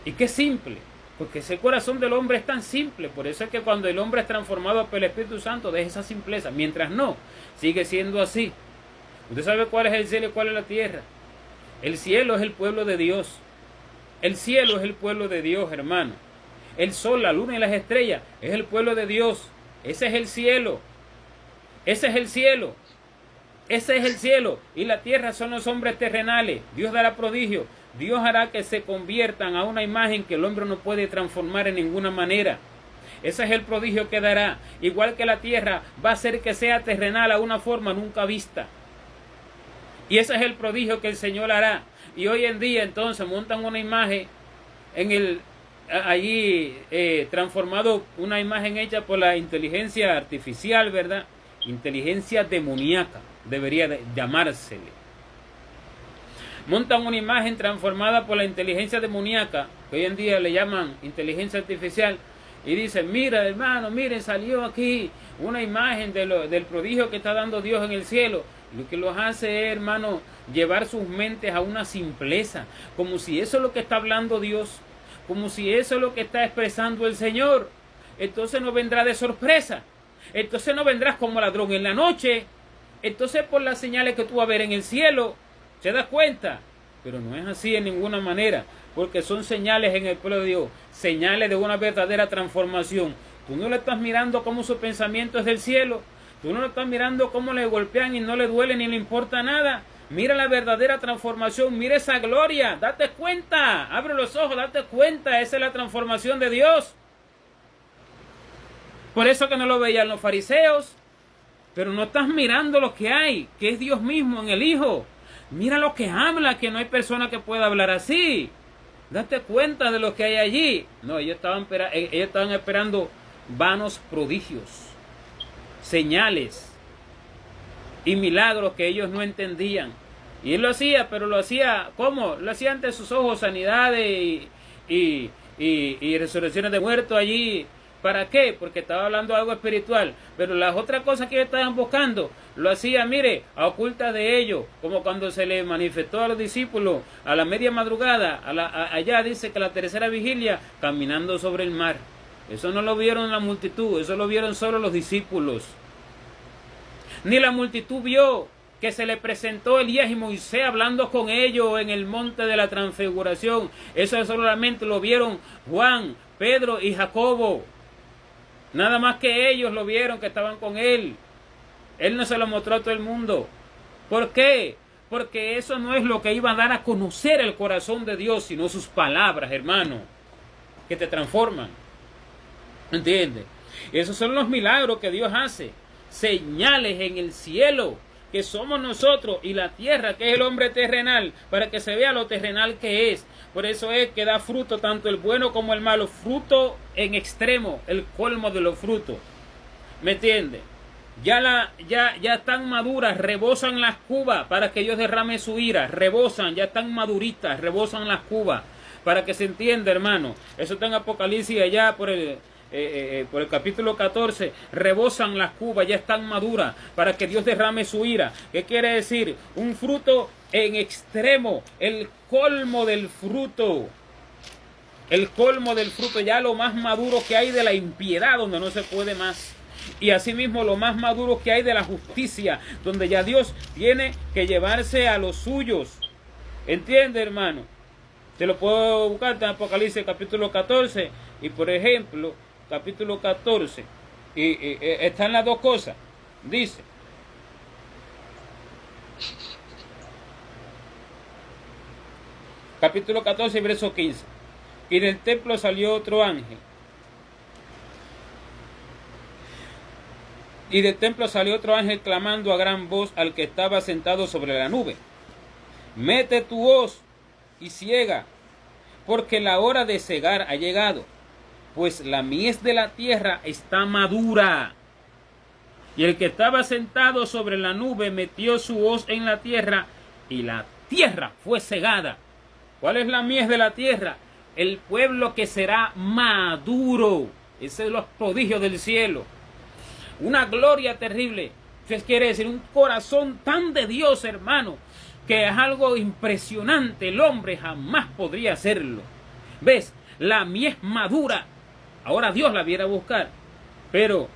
Y qué simple. Porque ese corazón del hombre es tan simple. Por eso es que cuando el hombre es transformado por el Espíritu Santo, deja esa simpleza. Mientras no, sigue siendo así. ¿Usted sabe cuál es el cielo y cuál es la tierra? El cielo es el pueblo de Dios. El cielo es el pueblo de Dios, hermano. El sol, la luna y las estrellas es el pueblo de Dios. Ese es el cielo. Ese es el cielo. Ese es el cielo. Y la tierra son los hombres terrenales. Dios dará prodigio. Dios hará que se conviertan a una imagen que el hombre no puede transformar en ninguna manera. Ese es el prodigio que dará. Igual que la tierra va a hacer que sea terrenal a una forma nunca vista. Y ese es el prodigio que el Señor hará. Y hoy en día entonces montan una imagen allí transformado, una imagen hecha por la inteligencia artificial, ¿verdad? Inteligencia demoníaca, debería llamársele. Montan una imagen transformada por la inteligencia demoníaca, que hoy en día le llaman inteligencia artificial, y dicen, mira hermano, miren, salió aquí una imagen del prodigio que está dando Dios en el cielo. Lo que los hace es, hermano, llevar sus mentes a una simpleza, como si eso es lo que está hablando Dios, como si eso es lo que está expresando el Señor. Entonces no vendrá de sorpresa, entonces no vendrás como ladrón en la noche, entonces por las señales que tú vas a ver en el cielo, ¿se das cuenta? Pero no es así en ninguna manera, porque son señales en el pueblo de Dios, señales de una verdadera transformación. Tú no le estás mirando cómo su pensamiento es del cielo, tú no le estás mirando cómo le golpean y no le duele ni le importa nada. Mira la verdadera transformación, mira esa gloria, date cuenta, abre los ojos, date cuenta, esa es la transformación de Dios. Por eso que no lo veían los fariseos, pero no estás mirando lo que hay, que es Dios mismo en el Hijo. Mira lo que habla, que no hay persona que pueda hablar así. Date cuenta de lo que hay allí. No, ellos estaban esperando vanos prodigios, señales y milagros que ellos no entendían. Y él lo hacía, pero lo hacía, ¿cómo? Lo hacía ante sus ojos, sanidades y resurrecciones de muertos allí. ¿Para qué? Porque estaba hablando algo espiritual. Pero las otras cosas que ellos estaban buscando, lo hacía, mire, a ocultas de ellos. Como cuando se le manifestó a los discípulos a la media madrugada, allá dice que la tercera vigilia, caminando sobre el mar. Eso no lo vieron la multitud, eso lo vieron solo los discípulos. Ni la multitud vio que se le presentó Elías y Moisés hablando con ellos en el monte de la transfiguración. Eso solamente lo vieron Juan, Pedro y Jacobo. Nada más que ellos lo vieron, que estaban con él. Él no se lo mostró a todo el mundo. ¿Por qué? Porque eso no es lo que iba a dar a conocer el corazón de Dios, sino sus palabras, hermano, que te transforman. ¿Entiendes? Esos son los milagros que Dios hace. Señales en el cielo, que somos nosotros, y la tierra, que es el hombre terrenal, para que se vea lo terrenal que es. Por eso es que da fruto tanto el bueno como el malo, fruto en extremo, el colmo de los frutos. ¿Me entiende? Ya están maduras, rebosan las cubas para que Dios derrame su ira, rebosan, ya están maduritas, rebosan las cubas, para que se entienda, hermano. Eso está en Apocalipsis allá por el capítulo 14, rebosan las cubas, ya están maduras, para que Dios derrame su ira. ¿Qué quiere decir? Un fruto en extremo, el colmo del fruto. El colmo del fruto, ya lo más maduro que hay de la impiedad, donde no se puede más. Y asimismo lo más maduro que hay de la justicia, donde ya Dios tiene que llevarse a los suyos. ¿Entiende, hermano? Te lo puedo buscar en Apocalipsis capítulo 14, y por ejemplo, capítulo 14, y están las dos cosas. Dice, capítulo 14, verso 15, y del templo salió otro ángel. Y del templo salió otro ángel clamando a gran voz al que estaba sentado sobre la nube: mete tu hoz y ciega, porque la hora de cegar ha llegado, pues la mies de la tierra está madura. Y el que estaba sentado sobre la nube metió su hoz en la tierra, y la tierra fue cegada. ¿Cuál es la mies de la tierra? El pueblo que será maduro. Ese es los prodigios del cielo. Una gloria terrible. Eso quiere decir un corazón tan de Dios, hermano, que es algo impresionante. El hombre jamás podría hacerlo. ¿Ves? La mies madura. Ahora Dios la viene a buscar. Pero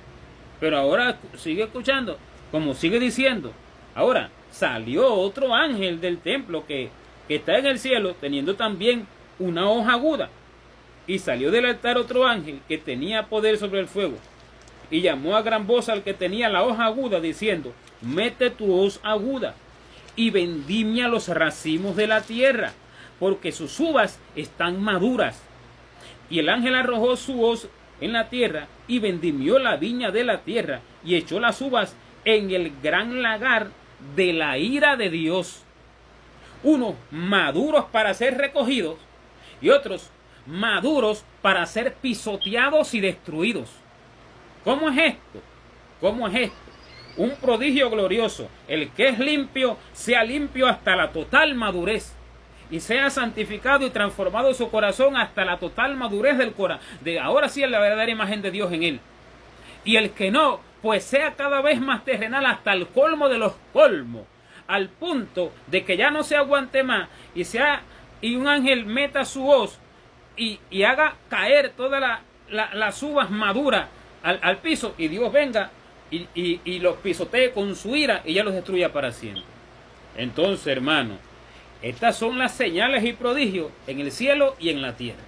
ahora sigue escuchando, como sigue diciendo. Ahora salió otro ángel del templo que está en el cielo, teniendo también una hoja aguda. Y salió del altar otro ángel que tenía poder sobre el fuego. Y llamó a gran voz al que tenía la hoja aguda, diciendo: mete tu hoz aguda y vendimia los racimos de la tierra, porque sus uvas están maduras. Y el ángel arrojó su hoz en la tierra y vendimió la viña de la tierra y echó las uvas en el gran lagar de la ira de Dios. Unos maduros para ser recogidos y otros maduros para ser pisoteados y destruidos. ¿Cómo es esto? ¿Cómo es esto? Un prodigio glorioso. El que es limpio, sea limpio hasta la total madurez. Y sea santificado y transformado su corazón hasta la total madurez del corazón. Ahora sí es la verdadera imagen de Dios en él. Y el que no, pues sea cada vez más terrenal hasta el colmo de los colmos. Al punto de que ya no se aguante más y un ángel meta su hoz y haga caer todas las uvas maduras al piso, y Dios venga y los pisotee con su ira y ya los destruya para siempre. Entonces, hermano, estas son las señales y prodigios en el cielo y en la tierra.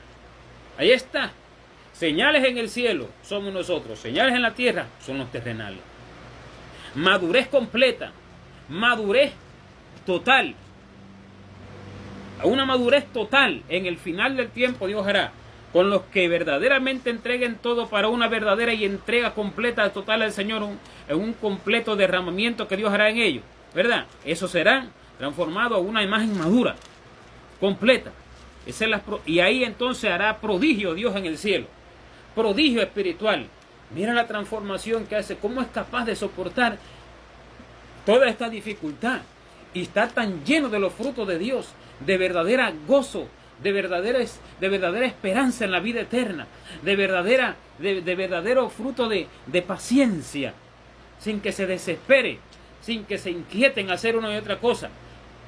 Ahí está. Señales en el cielo somos nosotros, señales en la tierra son los terrenales. Madurez completa, madurez total. Una madurez total en el final del tiempo Dios hará con los que verdaderamente entreguen todo para una verdadera y entrega completa total al Señor, en un completo derramamiento que Dios hará en ellos, ¿verdad? Eso será transformado a una imagen madura, completa. Y ahí entonces hará prodigio Dios en el cielo, prodigio espiritual. Mira la transformación que hace, cómo es capaz de soportar toda esta dificultad y está tan lleno de los frutos de Dios, de verdadera gozo, de verdadera esperanza en la vida eterna, de verdadero fruto de paciencia, sin que se desespere, sin que se inquiete en hacer una y otra cosa,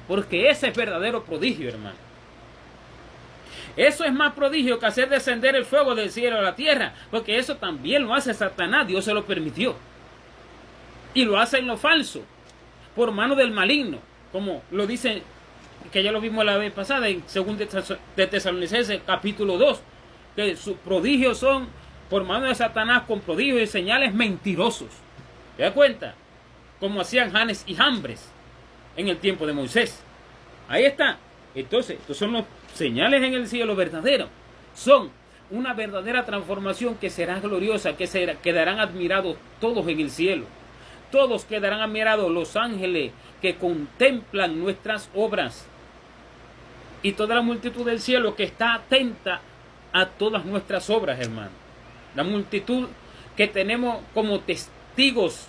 porque ese es verdadero prodigio, hermano. Eso es más prodigio que hacer descender el fuego del cielo a la tierra, porque eso también lo hace Satanás, Dios se lo permitió. Y lo hace en lo falso, por mano del maligno, como lo dice, que ya lo vimos la vez pasada en 2 de Tesalonicenses capítulo 2, que sus prodigios son por mano de Satanás con prodigios y señales mentirosos. ¿Te das cuenta? Como hacían Janes y Jambres en el tiempo de Moisés. Ahí está. Entonces, estos son los señales en el cielo verdaderos. Son una verdadera transformación que será gloriosa, que quedarán admirados todos en el cielo. Todos quedarán admirados, los ángeles que contemplan nuestras obras. Y toda la multitud del cielo que está atenta a todas nuestras obras, hermano. La multitud que tenemos como testigos.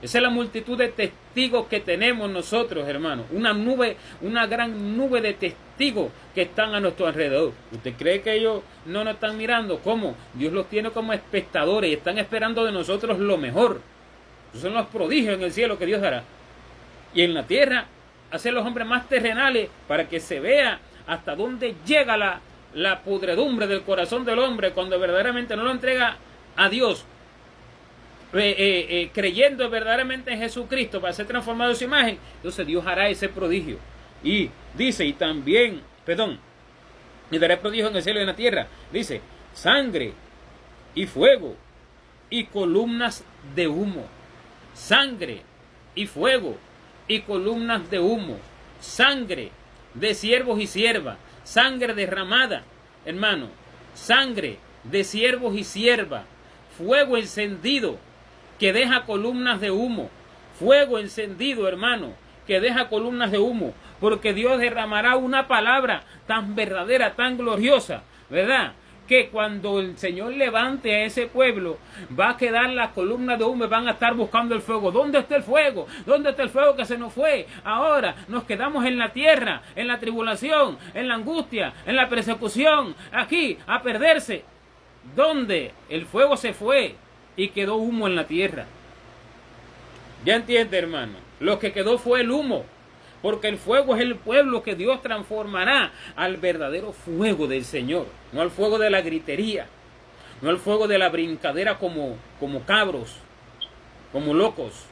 Esa es la multitud de testigos que tenemos nosotros, hermano. Una gran nube de testigos que están a nuestro alrededor. ¿Usted cree que ellos no nos están mirando? ¿Cómo? Dios los tiene como espectadores y están esperando de nosotros lo mejor. Esos son los prodigios en el cielo que Dios hará. Y en la tierra, hacer los hombres más terrenales para que se vea hasta dónde llega la podredumbre del corazón del hombre cuando verdaderamente no lo entrega a Dios. Creyendo verdaderamente en Jesucristo para ser transformado en su imagen, entonces Dios hará ese prodigio. Y dice, y dará prodigio en el cielo y en la tierra. Dice, sangre y fuego y columnas de humo. Sangre y fuego y columnas de humo. Sangre de siervos y siervas. Sangre derramada, hermano. Sangre de siervos y siervas. Fuego encendido que deja columnas de humo. Fuego encendido, hermano, que deja columnas de humo. Porque Dios derramará una palabra tan verdadera, tan gloriosa, ¿verdad? Que cuando el Señor levante a ese pueblo, va a quedar las columnas de humo y van a estar buscando el fuego. ¿Dónde está el fuego? ¿Dónde está el fuego que se nos fue? Ahora nos quedamos en la tierra, en la tribulación, en la angustia, en la persecución, aquí, a perderse. ¿Dónde? El fuego se fue y quedó humo en la tierra. ¿Ya entiende, hermano? Lo que quedó fue el humo. Porque el fuego es el pueblo que Dios transformará al verdadero fuego del Señor. No al fuego de la gritería. No al fuego de la brincadera como cabros. Como locos.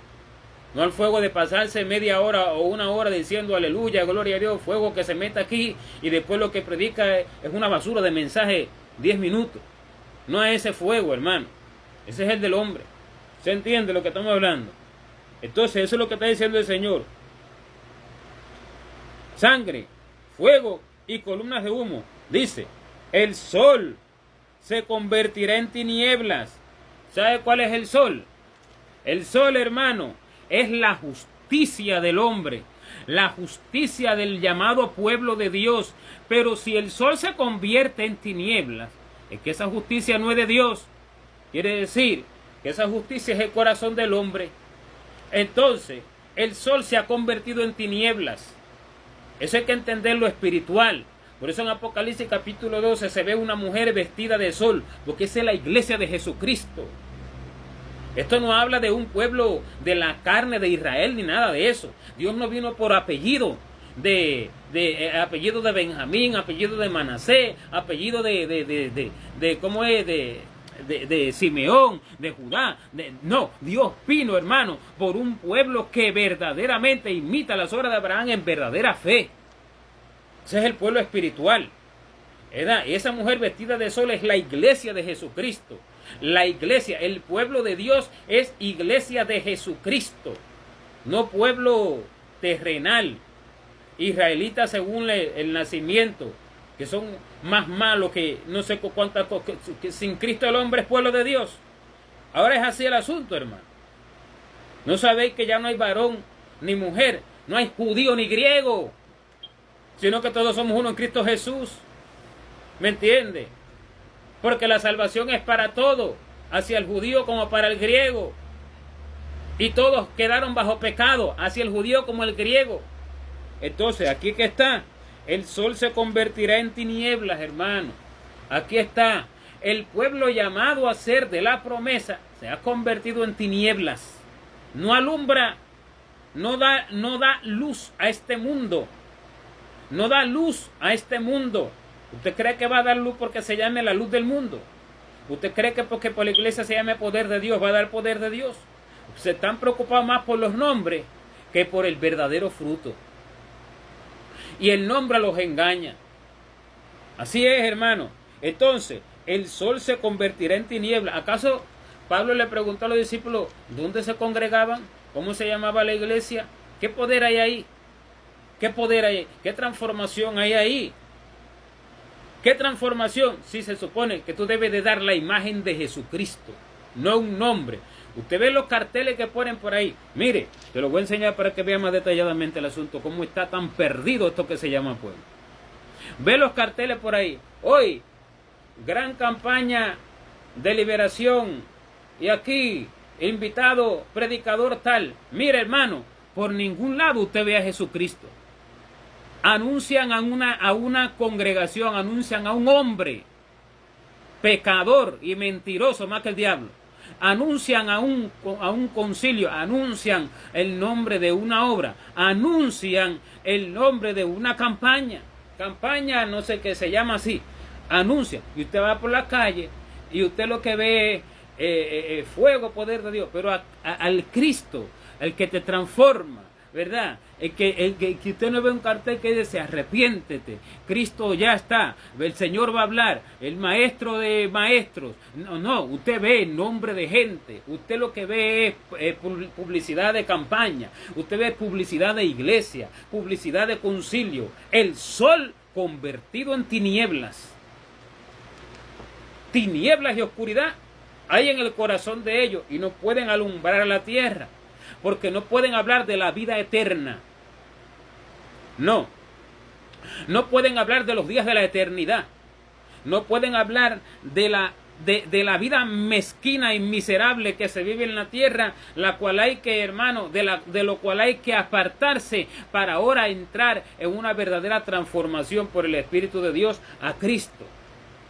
No al fuego de pasarse media hora o una hora diciendo aleluya, gloria a Dios. Fuego que se mete aquí y después lo que predica es una basura de mensaje 10 minutos. No es ese fuego, hermano. Ese es el del hombre. ¿Se entiende lo que estamos hablando? Entonces eso es lo que está diciendo el Señor. Sangre, fuego y columnas de humo. Dice, el sol se convertirá en tinieblas. ¿Sabe cuál es el sol? El sol, hermano, es la justicia del hombre, la justicia del llamado pueblo de Dios. Pero si el sol se convierte en tinieblas, es que esa justicia no es de Dios. Quiere decir que esa justicia es el corazón del hombre. Entonces, el sol se ha convertido en tinieblas. Eso hay que entenderlo espiritual. Por eso en Apocalipsis capítulo 12 se ve una mujer vestida de sol, porque esa es la iglesia de Jesucristo. Esto no habla de un pueblo de la carne de Israel ni nada de eso. Dios no vino por apellido apellido de Benjamín, apellido de Manasés, apellido ¿cómo es? De Simeón, de Judá. No, Dios vino, hermano, por un pueblo que verdaderamente imita las obras de Abraham en verdadera fe. Ese es el pueblo espiritual, ¿verdad? Y esa mujer vestida de sol es la iglesia de Jesucristo. La iglesia, el pueblo de Dios es iglesia de Jesucristo, no pueblo terrenal, israelitas según el nacimiento, que son más malos que no sé cuántas cosas. Sin Cristo el hombre es pueblo de Dios. Ahora es así el asunto, hermano. ¿No sabéis que ya no hay varón ni mujer? No hay judío ni griego, sino que todos somos uno en Cristo Jesús. ¿Me entiende? Porque la salvación es para todos, hacia el judío como para el griego. Y todos quedaron bajo pecado, hacia el judío como el griego. Entonces, aquí que está, el sol se convertirá en tinieblas, hermano. Aquí está, el pueblo llamado a ser de la promesa se ha convertido en tinieblas. No alumbra, no da luz a este mundo. No da luz a este mundo. ¿Usted cree que va a dar luz porque se llame la luz del mundo? ¿Usted cree que porque por la iglesia se llame poder de Dios va a dar poder de Dios? Se están preocupados más por los nombres que por el verdadero fruto. Y el nombre los engaña. Así es, hermano. Entonces, el sol se convertirá en tinieblas. ¿Acaso Pablo le preguntó a los discípulos dónde se congregaban? ¿Cómo se llamaba la iglesia? ¿Qué poder hay ahí? ¿Qué poder hay? ¿Qué transformación hay ahí? ¿Qué transformación? Si se supone que tú debes de dar la imagen de Jesucristo, no un nombre. Usted ve los carteles que ponen por ahí. Mire, te lo voy a enseñar para que vea más detalladamente el asunto, cómo está tan perdido esto que se llama pueblo. Ve los carteles por ahí. Hoy, gran campaña de liberación. Y aquí, invitado, predicador tal. Mire, hermano, por ningún lado usted ve a Jesucristo. Anuncian a una congregación, anuncian a un hombre pecador y mentiroso más que el diablo. Anuncian a un concilio, anuncian el nombre de una obra, anuncian el nombre de una campaña, no sé qué se llama así, anuncian. Y usted va por la calle y usted lo que ve es fuego, poder de Dios, pero al Cristo, el que te transforma, ¿verdad? Que usted no ve un cartel que dice arrepiéntete, Cristo ya está, el Señor va a hablar, el maestro de maestros. No, usted ve el nombre de gente, usted lo que ve es publicidad de campaña, usted ve publicidad de iglesia, publicidad de concilio, el sol convertido en tinieblas. Tinieblas y oscuridad hay en el corazón de ellos y no pueden alumbrar la tierra. Porque no pueden hablar de la vida eterna. No pueden hablar de los días de la eternidad. No pueden hablar de la vida mezquina y miserable que se vive en la tierra, la cual hay que, hermano, de lo cual hay que apartarse para ahora entrar en una verdadera transformación por el Espíritu de Dios a Cristo.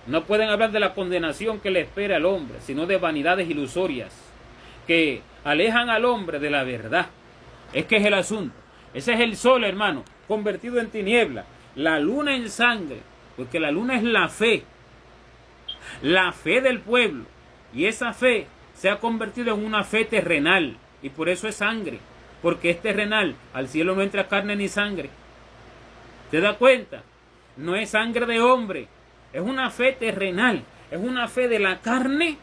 No pueden hablar de la condenación que le espera al hombre, sino de vanidades ilusorias que alejan al hombre de la verdad. Es que es el asunto. Ese es el sol, hermano, convertido en tiniebla. La luna en sangre, porque la luna es la fe del pueblo. Y esa fe se ha convertido en una fe terrenal. Y por eso es sangre, porque es terrenal. Al cielo no entra carne ni sangre. ¿Te das cuenta? No es sangre de hombre. Es una fe terrenal. Es una fe de la carne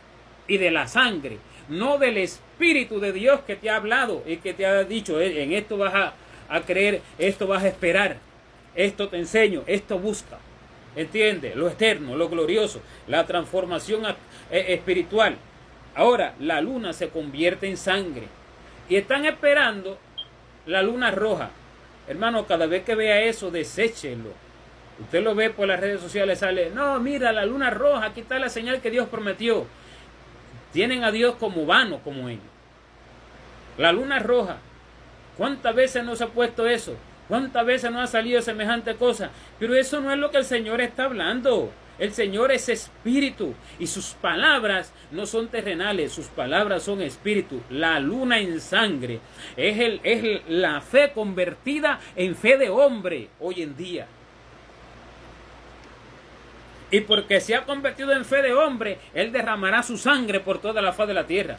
y de la sangre. No del Espíritu de Dios que te ha hablado y que te ha dicho, en esto vas a creer, esto vas a esperar, esto te enseño, esto busca. ¿Entiendes? Lo eterno, lo glorioso, la transformación espiritual. Ahora, la luna se convierte en sangre. Y están esperando la luna roja. Hermano, cada vez que vea eso, deséchelo. Usted lo ve por las redes sociales, sale, no, mira, la luna roja, aquí está la señal que Dios prometió. Tienen a Dios como vano, como ellos. La luna roja. ¿Cuántas veces no se ha puesto eso? ¿Cuántas veces no ha salido semejante cosa? Pero eso no es lo que el Señor está hablando. El Señor es espíritu y sus palabras no son terrenales, sus palabras son espíritu. La luna en sangre es la fe convertida en fe de hombre hoy en día. Y porque se ha convertido en fe de hombre, Él derramará su sangre por toda la faz de la tierra,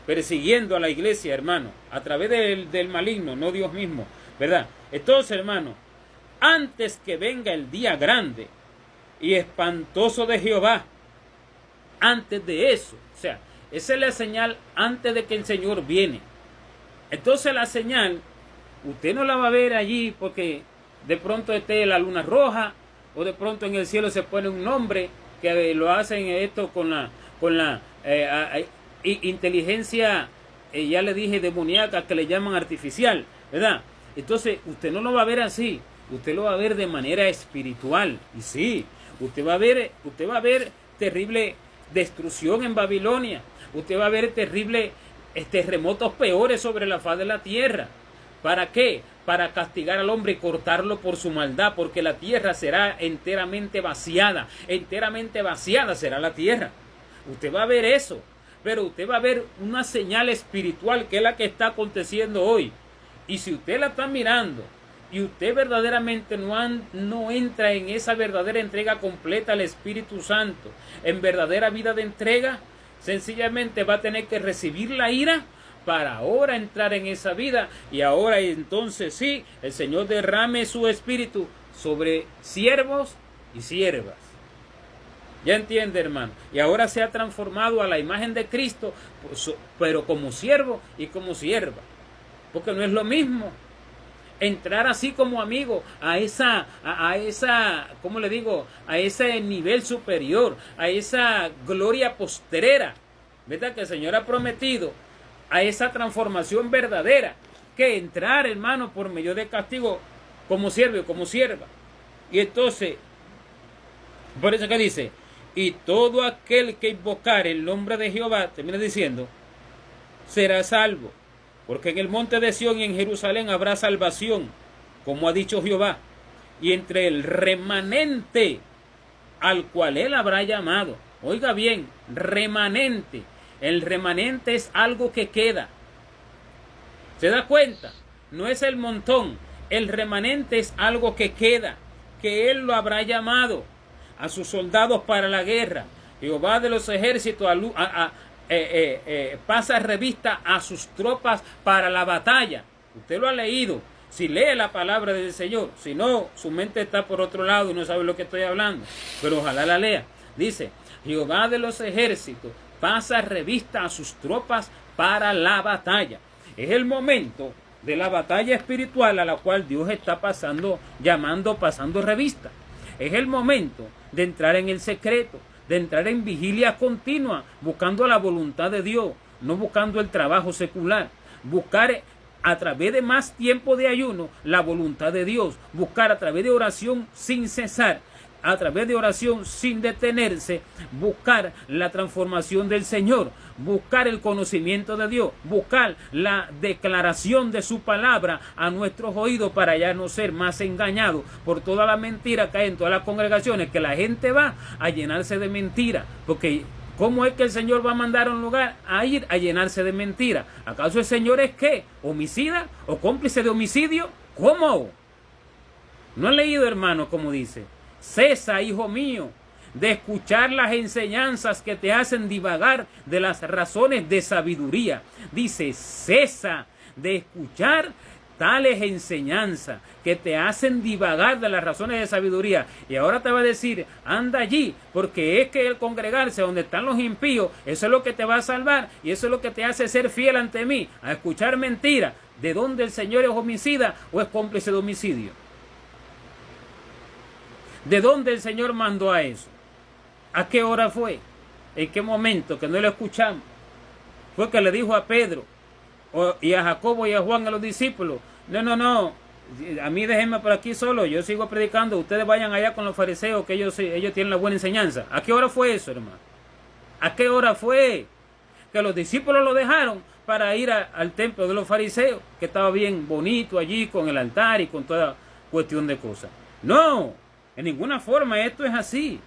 persiguiendo a la iglesia, hermano, a través del maligno, no Dios mismo, ¿verdad? Entonces, hermano, antes que venga el día grande y espantoso de Jehová, antes de eso, o sea, esa es la señal antes de que el Señor viene. Entonces la señal, usted no la va a ver allí porque de pronto esté la luna roja, o de pronto en el cielo se pone un nombre que lo hacen esto con la inteligencia, ya le dije, demoníaca, que le llaman artificial, ¿verdad? Entonces usted no lo va a ver así, usted lo va a ver de manera espiritual. Y sí, usted va a ver terrible destrucción en Babilonia, usted va a ver terribles terremotos peores sobre la faz de la tierra. ¿Para qué? Para castigar al hombre y cortarlo por su maldad, porque la tierra será enteramente vaciada será la tierra. Usted va a ver eso, pero usted va a ver una señal espiritual que es la que está aconteciendo hoy. Y si usted la está mirando y usted verdaderamente no entra en esa verdadera entrega completa al Espíritu Santo, en verdadera vida de entrega, sencillamente va a tener que recibir la ira para ahora entrar en esa vida, y ahora entonces sí, el Señor derrame su espíritu sobre siervos y siervas. Ya entiende, hermano. Y ahora se ha transformado a la imagen de Cristo, pero como siervo y como sierva. Porque no es lo mismo entrar así como amigo a esa, ¿cómo le digo? A ese nivel superior, a esa gloria postrera, ¿verdad? Que el Señor ha prometido, a esa transformación verdadera, que entrar, hermano, por medio de castigo como siervo y como sierva. Y entonces, por eso que dice, y todo aquel que invocar el nombre de Jehová, termina diciendo, será salvo, porque en el monte de Sión y en Jerusalén habrá salvación, como ha dicho Jehová, y entre el remanente al cual él habrá llamado. Oiga bien, remanente. El remanente es algo que queda. ¿Se da cuenta? No es el montón. El remanente es algo que queda, que él lo habrá llamado a sus soldados para la guerra. Jehová de los ejércitos pasa revista a sus tropas para la batalla. Usted lo ha leído. Si lee la palabra del Señor, si no, su mente está por otro lado y no sabe lo que estoy hablando. Pero ojalá la lea. Dice, Jehová de los ejércitos pasa revista a sus tropas para la batalla. Es el momento de la batalla espiritual a la cual Dios está pasando revista. Es el momento de entrar en el secreto, de entrar en vigilia continua, buscando la voluntad de Dios, no buscando el trabajo secular. Buscar a través de más tiempo de ayuno la voluntad de Dios. Buscar a través de oración sin cesar, a través de oración sin detenerse, buscar la transformación del Señor, buscar el conocimiento de Dios, buscar la declaración de su palabra a nuestros oídos para ya no ser más engañados por toda la mentira que hay en todas las congregaciones, que la gente va a llenarse de mentira, porque ¿cómo es que el Señor va a mandar a un lugar a ir a llenarse de mentira? ¿Acaso el Señor es qué? ¿Homicida o cómplice de homicidio? ¿Cómo? ¿No han leído, hermano, cómo dice? Cesa, hijo mío, de escuchar las enseñanzas que te hacen divagar de las razones de sabiduría. Dice, cesa de escuchar tales enseñanzas que te hacen divagar de las razones de sabiduría. Y ahora te va a decir, anda allí, porque es que el congregarse donde están los impíos, eso es lo que te va a salvar, y eso es lo que te hace ser fiel ante mí, a escuchar mentiras. ¿De dónde el Señor es homicida o es cómplice de homicidio? ¿De dónde el Señor mandó a eso? ¿A qué hora fue? ¿En qué momento? Que no lo escuchamos. Fue que le dijo a Pedro, y a Jacobo y a Juan, a los discípulos. No, a mí déjenme por aquí solo, yo sigo predicando, ustedes vayan allá con los fariseos, que ellos tienen la buena enseñanza. ¿A qué hora fue eso, hermano? ¿A qué hora fue que los discípulos lo dejaron para ir al templo de los fariseos, que estaba bien bonito allí con el altar y con toda cuestión de cosas? No, en ninguna forma esto es así.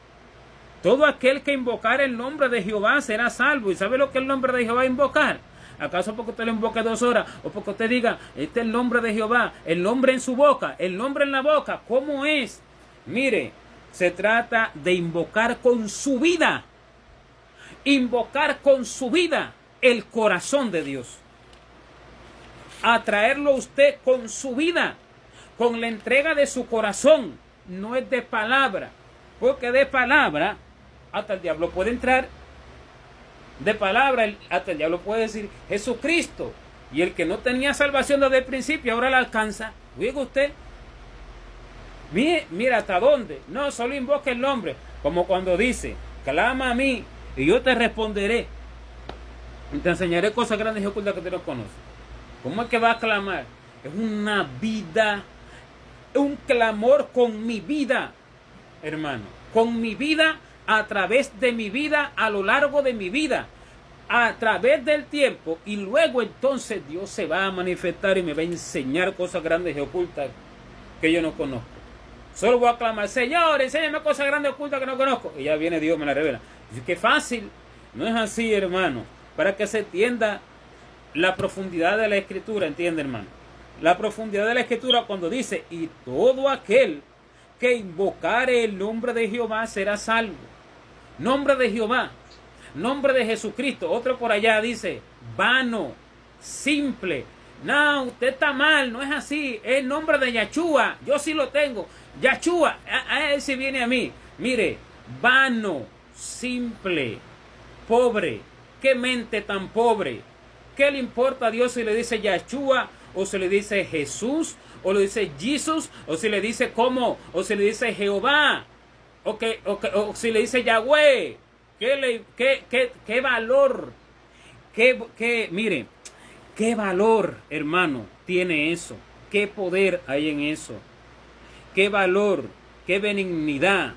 Todo aquel que invocar el nombre de Jehová será salvo. ¿Y sabe lo que el nombre de Jehová invocar? ¿Acaso porque usted lo invoque 2 horas? O porque usted diga, este es el nombre de Jehová, el nombre en su boca, el nombre en la boca. ¿Cómo es? Mire, se trata de invocar con su vida. Invocar con su vida el corazón de Dios. Atraerlo a usted con su vida, con la entrega de su corazón. No es de palabra, porque de palabra hasta el diablo puede entrar. De palabra hasta el diablo puede decir Jesucristo, y el que no tenía salvación desde el principio ahora la alcanza. Oiga usted, mira hasta dónde. No, solo invoca el nombre, como cuando dice, clama a mí y yo te responderé, y te enseñaré cosas grandes y ocultas que tú no conoces. ¿Cómo es que va a clamar? Es una vida, un clamor con mi vida, hermano, con mi vida, a través de mi vida, a lo largo de mi vida, a través del tiempo, y luego entonces Dios se va a manifestar y me va a enseñar cosas grandes y ocultas que yo no conozco. Solo voy a clamar, Señor, enséñame cosas grandes y ocultas que no conozco, y ya viene Dios, me la revela. Y qué fácil. No es así, hermano. Para que se entienda la profundidad de la Escritura, entiende, hermano. La profundidad de la Escritura cuando dice, y todo aquel que invocare el nombre de Jehová será salvo. Nombre de Jehová, nombre de Jesucristo. Otro por allá dice, vano, simple. No, usted está mal, no es así. Es el nombre de Yahshua, yo sí lo tengo. Yahshua, a él sí viene a mí. Mire, vano, simple, pobre. ¿Qué mente tan pobre? ¿Qué le importa a Dios si le dice Yahshua, o si le dice Jesús, o le dice Jesús, o si le dice cómo, o si le dice Jehová, o si le dice Yahweh? ¿Qué valor? Mire, qué valor, hermano, tiene eso. Qué poder hay en eso. Qué valor, qué benignidad.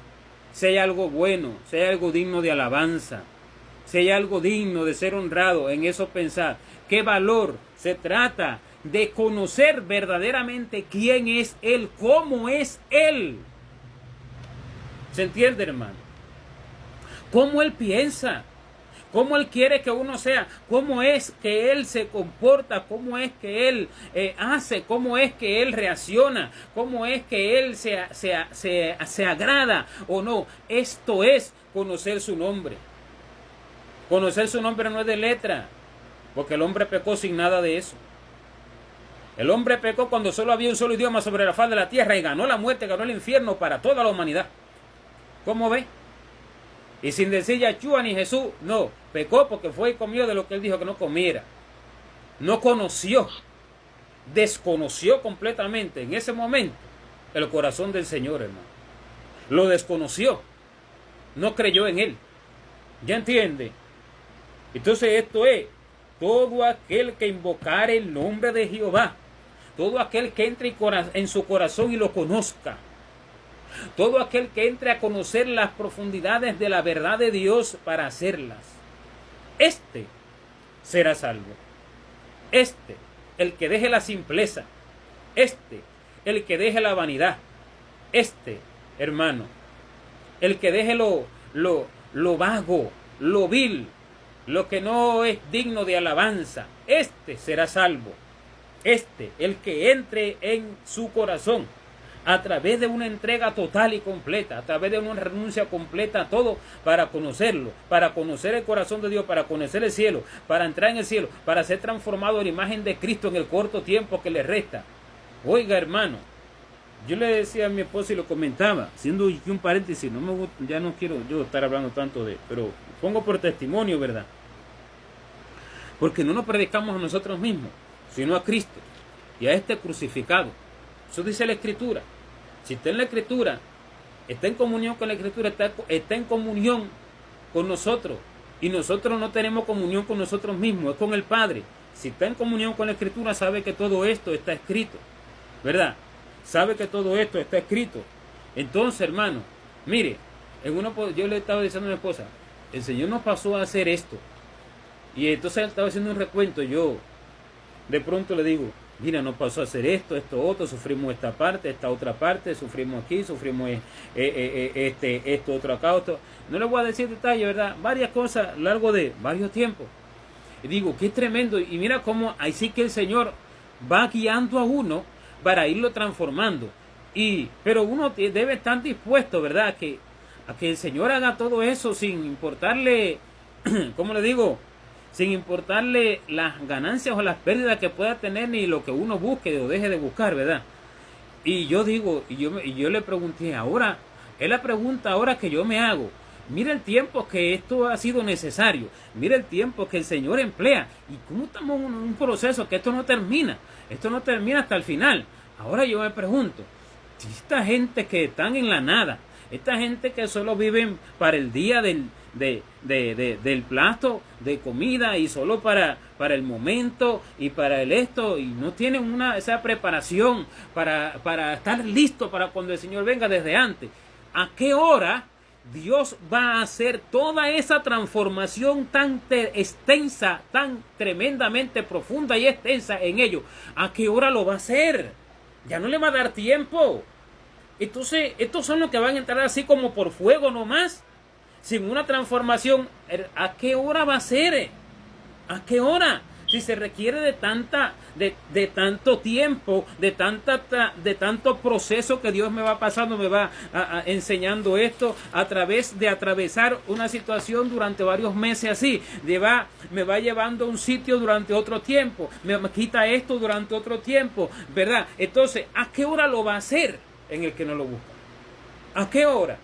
Si hay algo bueno, si hay algo digno de alabanza, si hay algo digno de ser honrado, en eso pensar. ¿Qué valor? Se trata de conocer verdaderamente quién es Él, cómo es Él. ¿Se entiende, hermano? Cómo Él piensa, cómo Él quiere que uno sea, cómo es que Él se comporta, cómo es que Él hace, cómo es que Él reacciona, cómo es que Él se agrada o no. Esto es conocer su nombre. Conocer su nombre no es de letra, porque el hombre pecó sin nada de eso. El hombre pecó cuando solo había un solo idioma sobre la faz de la tierra y ganó la muerte, ganó el infierno para toda la humanidad. ¿Cómo ve? Y sin decir Yahshua ni Jesús, no, pecó porque fue y comió de lo que él dijo que no comiera. No conoció, desconoció completamente en ese momento el corazón del Señor, hermano. Lo desconoció, no creyó en él. ¿Ya entiende? Entonces esto es, todo aquel que invocare el nombre de Jehová, todo aquel que entre en su corazón y lo conozca, todo aquel que entre a conocer las profundidades de la verdad de Dios para hacerlas, este será salvo. Este, el que deje la simpleza, este, el que deje la vanidad, este, hermano, el que deje lo vago, lo vil, lo que no es digno de alabanza, este será salvo. Este, el que entre en su corazón, a través de una entrega total y completa, a través de una renuncia completa a todo, para conocerlo, para conocer el corazón de Dios, para conocer el cielo, para entrar en el cielo, para ser transformado en la imagen de Cristo en el corto tiempo que le resta. Oiga, hermano, yo le decía a mi esposa y lo comentaba, siendo un paréntesis, ya no quiero yo estar hablando tanto pero pongo por testimonio, ¿verdad? Porque no nos predicamos a nosotros mismos, sino a Cristo y a este crucificado. Eso dice la Escritura. Si está en la Escritura, está en comunión con la Escritura, está en comunión con nosotros. Y nosotros no tenemos comunión con nosotros mismos, es con el Padre. si está en comunión con la Escritura, sabe que todo esto está escrito, ¿verdad? Sabe que todo esto está escrito. Entonces, hermano, mire, yo le estaba diciendo a mi esposa, el Señor nos pasó a hacer esto. Y entonces él estaba haciendo un recuento. Yo de pronto le digo, mira, nos pasó a hacer esto, esto, otro, sufrimos esta parte, esta otra parte, sufrimos aquí, sufrimos esto, otro acá, otro. No le voy a decir detalles, ¿verdad? Varias cosas a lo largo de varios tiempos. Y digo, qué tremendo. Y mira cómo ahí sí que el Señor va guiando a uno para irlo transformando. Pero uno debe estar dispuesto, ¿verdad? A que el Señor haga todo eso sin importarle, ¿cómo le digo? Sin importarle las ganancias o las pérdidas que pueda tener, ni lo que uno busque o deje de buscar, ¿verdad? Y yo digo, y yo le pregunté, ahora, es la pregunta ahora que yo me hago. Mira el tiempo que esto ha sido necesario. Mira el tiempo que el Señor emplea. Y cómo estamos en un proceso que esto no termina. Esto no termina hasta el final. Ahora yo me pregunto, si esta gente que están en la nada, esta gente que solo viven para el día del plato de comida y solo para el momento y para el esto, y no tienen esa preparación para estar listo para cuando el Señor venga desde antes, ¿a qué hora Dios va a hacer toda esa transformación tan extensa, tan tremendamente profunda y extensa en ellos? ¿A qué hora lo va a hacer? Ya no le va a dar tiempo. Entonces, estos son los que van a entrar así como por fuego nomás, sin una transformación. ¿A qué hora va a ser? ¿A qué hora? Si se requiere de tanto tiempo, de tanto proceso que Dios me va pasando, me va enseñando esto a través de atravesar una situación durante varios meses así, me va llevando a un sitio durante otro tiempo, me quita esto durante otro tiempo, ¿verdad? Entonces, ¿a qué hora lo va a hacer en el que no lo busca? ¿A qué hora?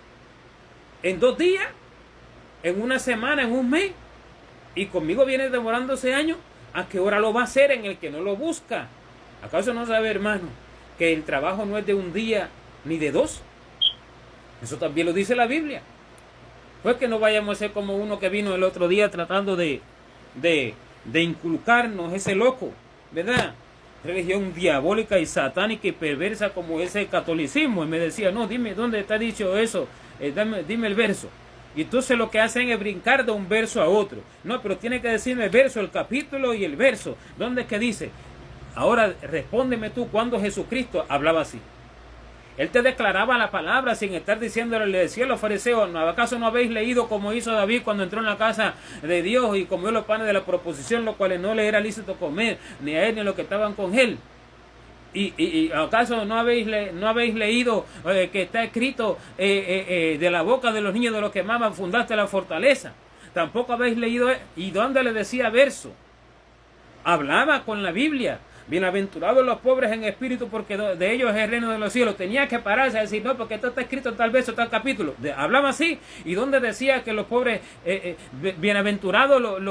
¿En 2 días? ¿En una semana? ¿En un mes? ¿Y conmigo viene demorándose años? ¿A qué hora lo va a hacer en el que no lo busca? ¿Acaso no sabe, hermano, que el trabajo no es de un día ni de 2? Eso también lo dice la Biblia. Pues que no vayamos a ser como uno que vino el otro día tratando de inculcarnos ese loco, ¿verdad? Religión diabólica y satánica y perversa como ese catolicismo. Y me decía, no, dime dónde está dicho eso, dime el verso. Y entonces lo que hacen es brincar de un verso a otro. No, pero tiene que decirme el verso, el capítulo y el verso. ¿Dónde es que dice? Ahora respóndeme tú, ¿cuándo Jesucristo hablaba así? Él te declaraba la palabra sin estar diciéndole, le decía a los fariseos, ¿acaso no habéis leído como hizo David cuando entró en la casa de Dios y comió los panes de la proposición, los cuales no le era lícito comer, ni a él ni a los que estaban con él? ¿Y acaso no habéis leído que está escrito de la boca de los niños de los que maman fundaste la fortaleza? Tampoco habéis leído. ¿Y dónde le decía verso? Hablaba con la Biblia. Bienaventurados los pobres en espíritu, porque de ellos es el reino de los cielos. Tenía que pararse a decir, no, porque esto está escrito en tal verso, tal capítulo. Hablaba así. ¿Y dónde decía que los pobres, bienaventurados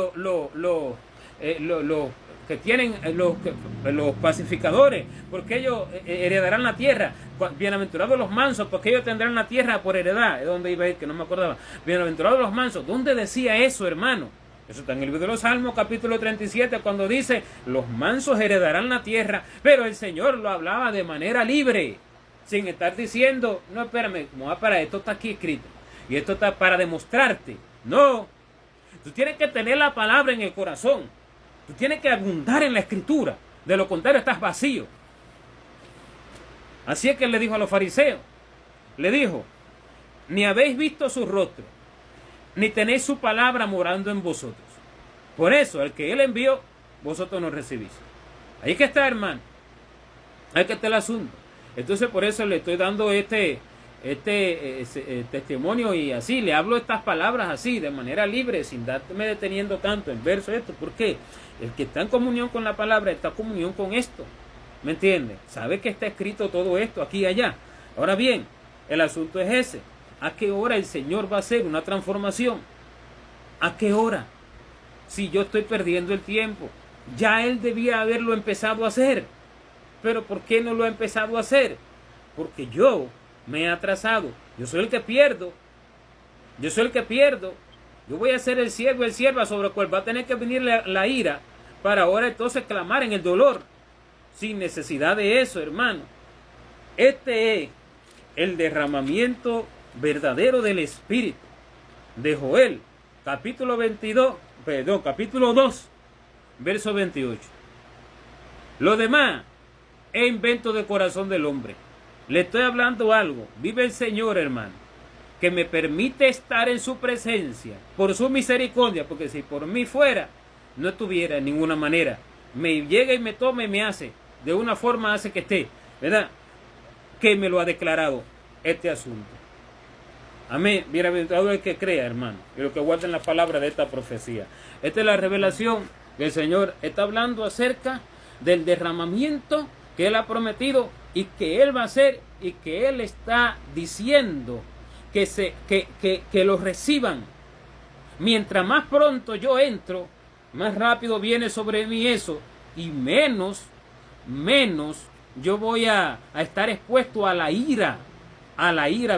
que tienen los pacificadores, porque ellos heredarán la tierra? Bienaventurados los mansos, porque ellos tendrán la tierra por heredad? ¿De dónde iba a ir? Que no me acordaba. Bienaventurados los mansos. ¿Dónde decía eso, hermano? Eso está en el libro de los Salmos, capítulo 37, cuando dice, los mansos heredarán la tierra. Pero el Señor lo hablaba de manera libre, sin estar diciendo, no, espérame, como va para esto está aquí escrito, y esto está para demostrarte. No, tú tienes que tener la palabra en el corazón. Tú tienes que abundar en la escritura. De lo contrario estás vacío. Así es que él le dijo a los fariseos. Le dijo, ni habéis visto su rostro, ni tenéis su palabra morando en vosotros. Por eso, el que él envió, vosotros no recibís. Ahí que está, hermano. Ahí que está el asunto. Entonces, por eso le estoy dando este testimonio, y así le hablo estas palabras así, de manera libre, sin darme deteniendo tanto en verso esto. ¿Por qué? El que está en comunión con la palabra está en comunión con esto. ¿Me entiende? Sabe que está escrito todo esto aquí y allá. Ahora bien, el asunto es ese. ¿A qué hora el Señor va a hacer una transformación? ¿A qué hora? Si yo estoy perdiendo el tiempo. Ya Él debía haberlo empezado a hacer. ¿Pero por qué no lo ha empezado a hacer? Porque yo me he atrasado. Yo soy el que pierdo. Yo soy el que pierdo. Yo voy a ser el siervo, el sierva sobre el cual va a tener que venir la ira para ahora entonces clamar en el dolor, sin necesidad de eso, hermano. Este es el derramamiento verdadero del Espíritu de Joel, capítulo 2, verso 28. Lo demás es invento del corazón del hombre. Le estoy hablando algo. Vive el Señor, hermano, que me permite estar en su presencia por su misericordia, porque si por mí fuera, no estuviera en ninguna manera. Me llega y me toma y me hace, de una forma hace que esté, ¿verdad? Que me lo ha declarado este asunto. Amén. Bienaventurado el que crea, hermano, y los que guarden la palabra de esta profecía. Esta es la revelación que el Señor está hablando acerca del derramamiento que Él ha prometido y que Él va a hacer, y que Él está diciendo que lo reciban. Mientras más pronto yo entro, más rápido viene sobre mí eso, y menos yo voy a estar expuesto a la ira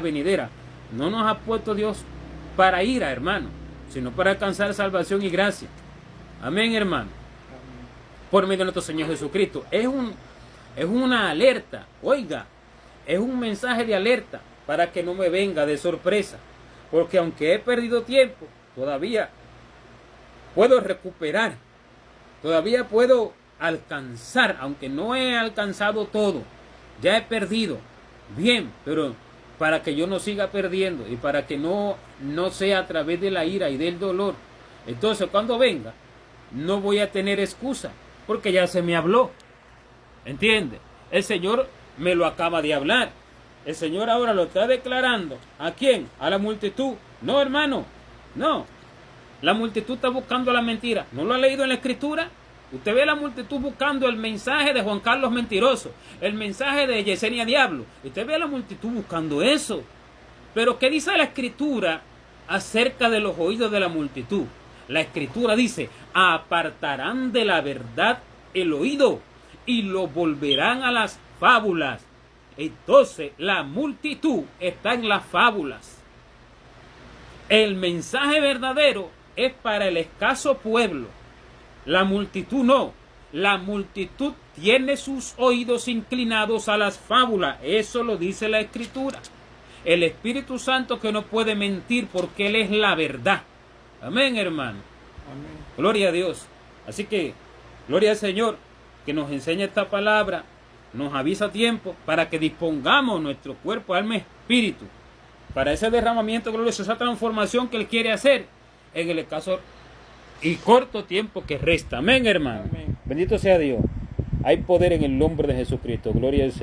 venidera. No nos ha puesto Dios para ira, hermano, sino para alcanzar salvación y gracia. Amén, hermano. Por medio de nuestro Señor Jesucristo. Es una alerta, oiga, es un mensaje de alerta para que no me venga de sorpresa. Porque aunque he perdido tiempo, todavía puedo recuperar, todavía puedo alcanzar, aunque no he alcanzado todo, ya he perdido. Bien, pero para que yo no siga perdiendo y para que no sea a través de la ira y del dolor, entonces cuando venga, no voy a tener excusa, porque ya se me habló. ¿Entiende? El Señor me lo acaba de hablar. El Señor ahora lo está declarando. ¿A quién? A la multitud. No, hermano, no. La multitud está buscando la mentira. ¿No lo ha leído en la Escritura? Usted ve la multitud buscando el mensaje de Juan Carlos Mentiroso, el mensaje de Yesenia Diablo. Usted ve la multitud buscando eso. Pero ¿qué dice la Escritura acerca de los oídos de la multitud? La Escritura dice: apartarán de la verdad el oído y lo volverán a las fábulas. Entonces la multitud está en las fábulas. El mensaje verdadero es para el escaso pueblo. La multitud no. La multitud tiene sus oídos inclinados a las fábulas. Eso lo dice la Escritura. El Espíritu Santo, que no puede mentir porque Él es la verdad. Amén, hermano. Amén. Gloria a Dios. Así que, gloria al Señor, que nos enseña esta palabra, nos avisa a tiempo para que dispongamos nuestro cuerpo, alma, espíritu, para ese derramamiento glorioso, esa transformación que Él quiere hacer en el escaso y corto tiempo que resta. Amén, hermano. Amén. Bendito sea Dios. Hay poder en el nombre de Jesucristo. Gloria al Señor.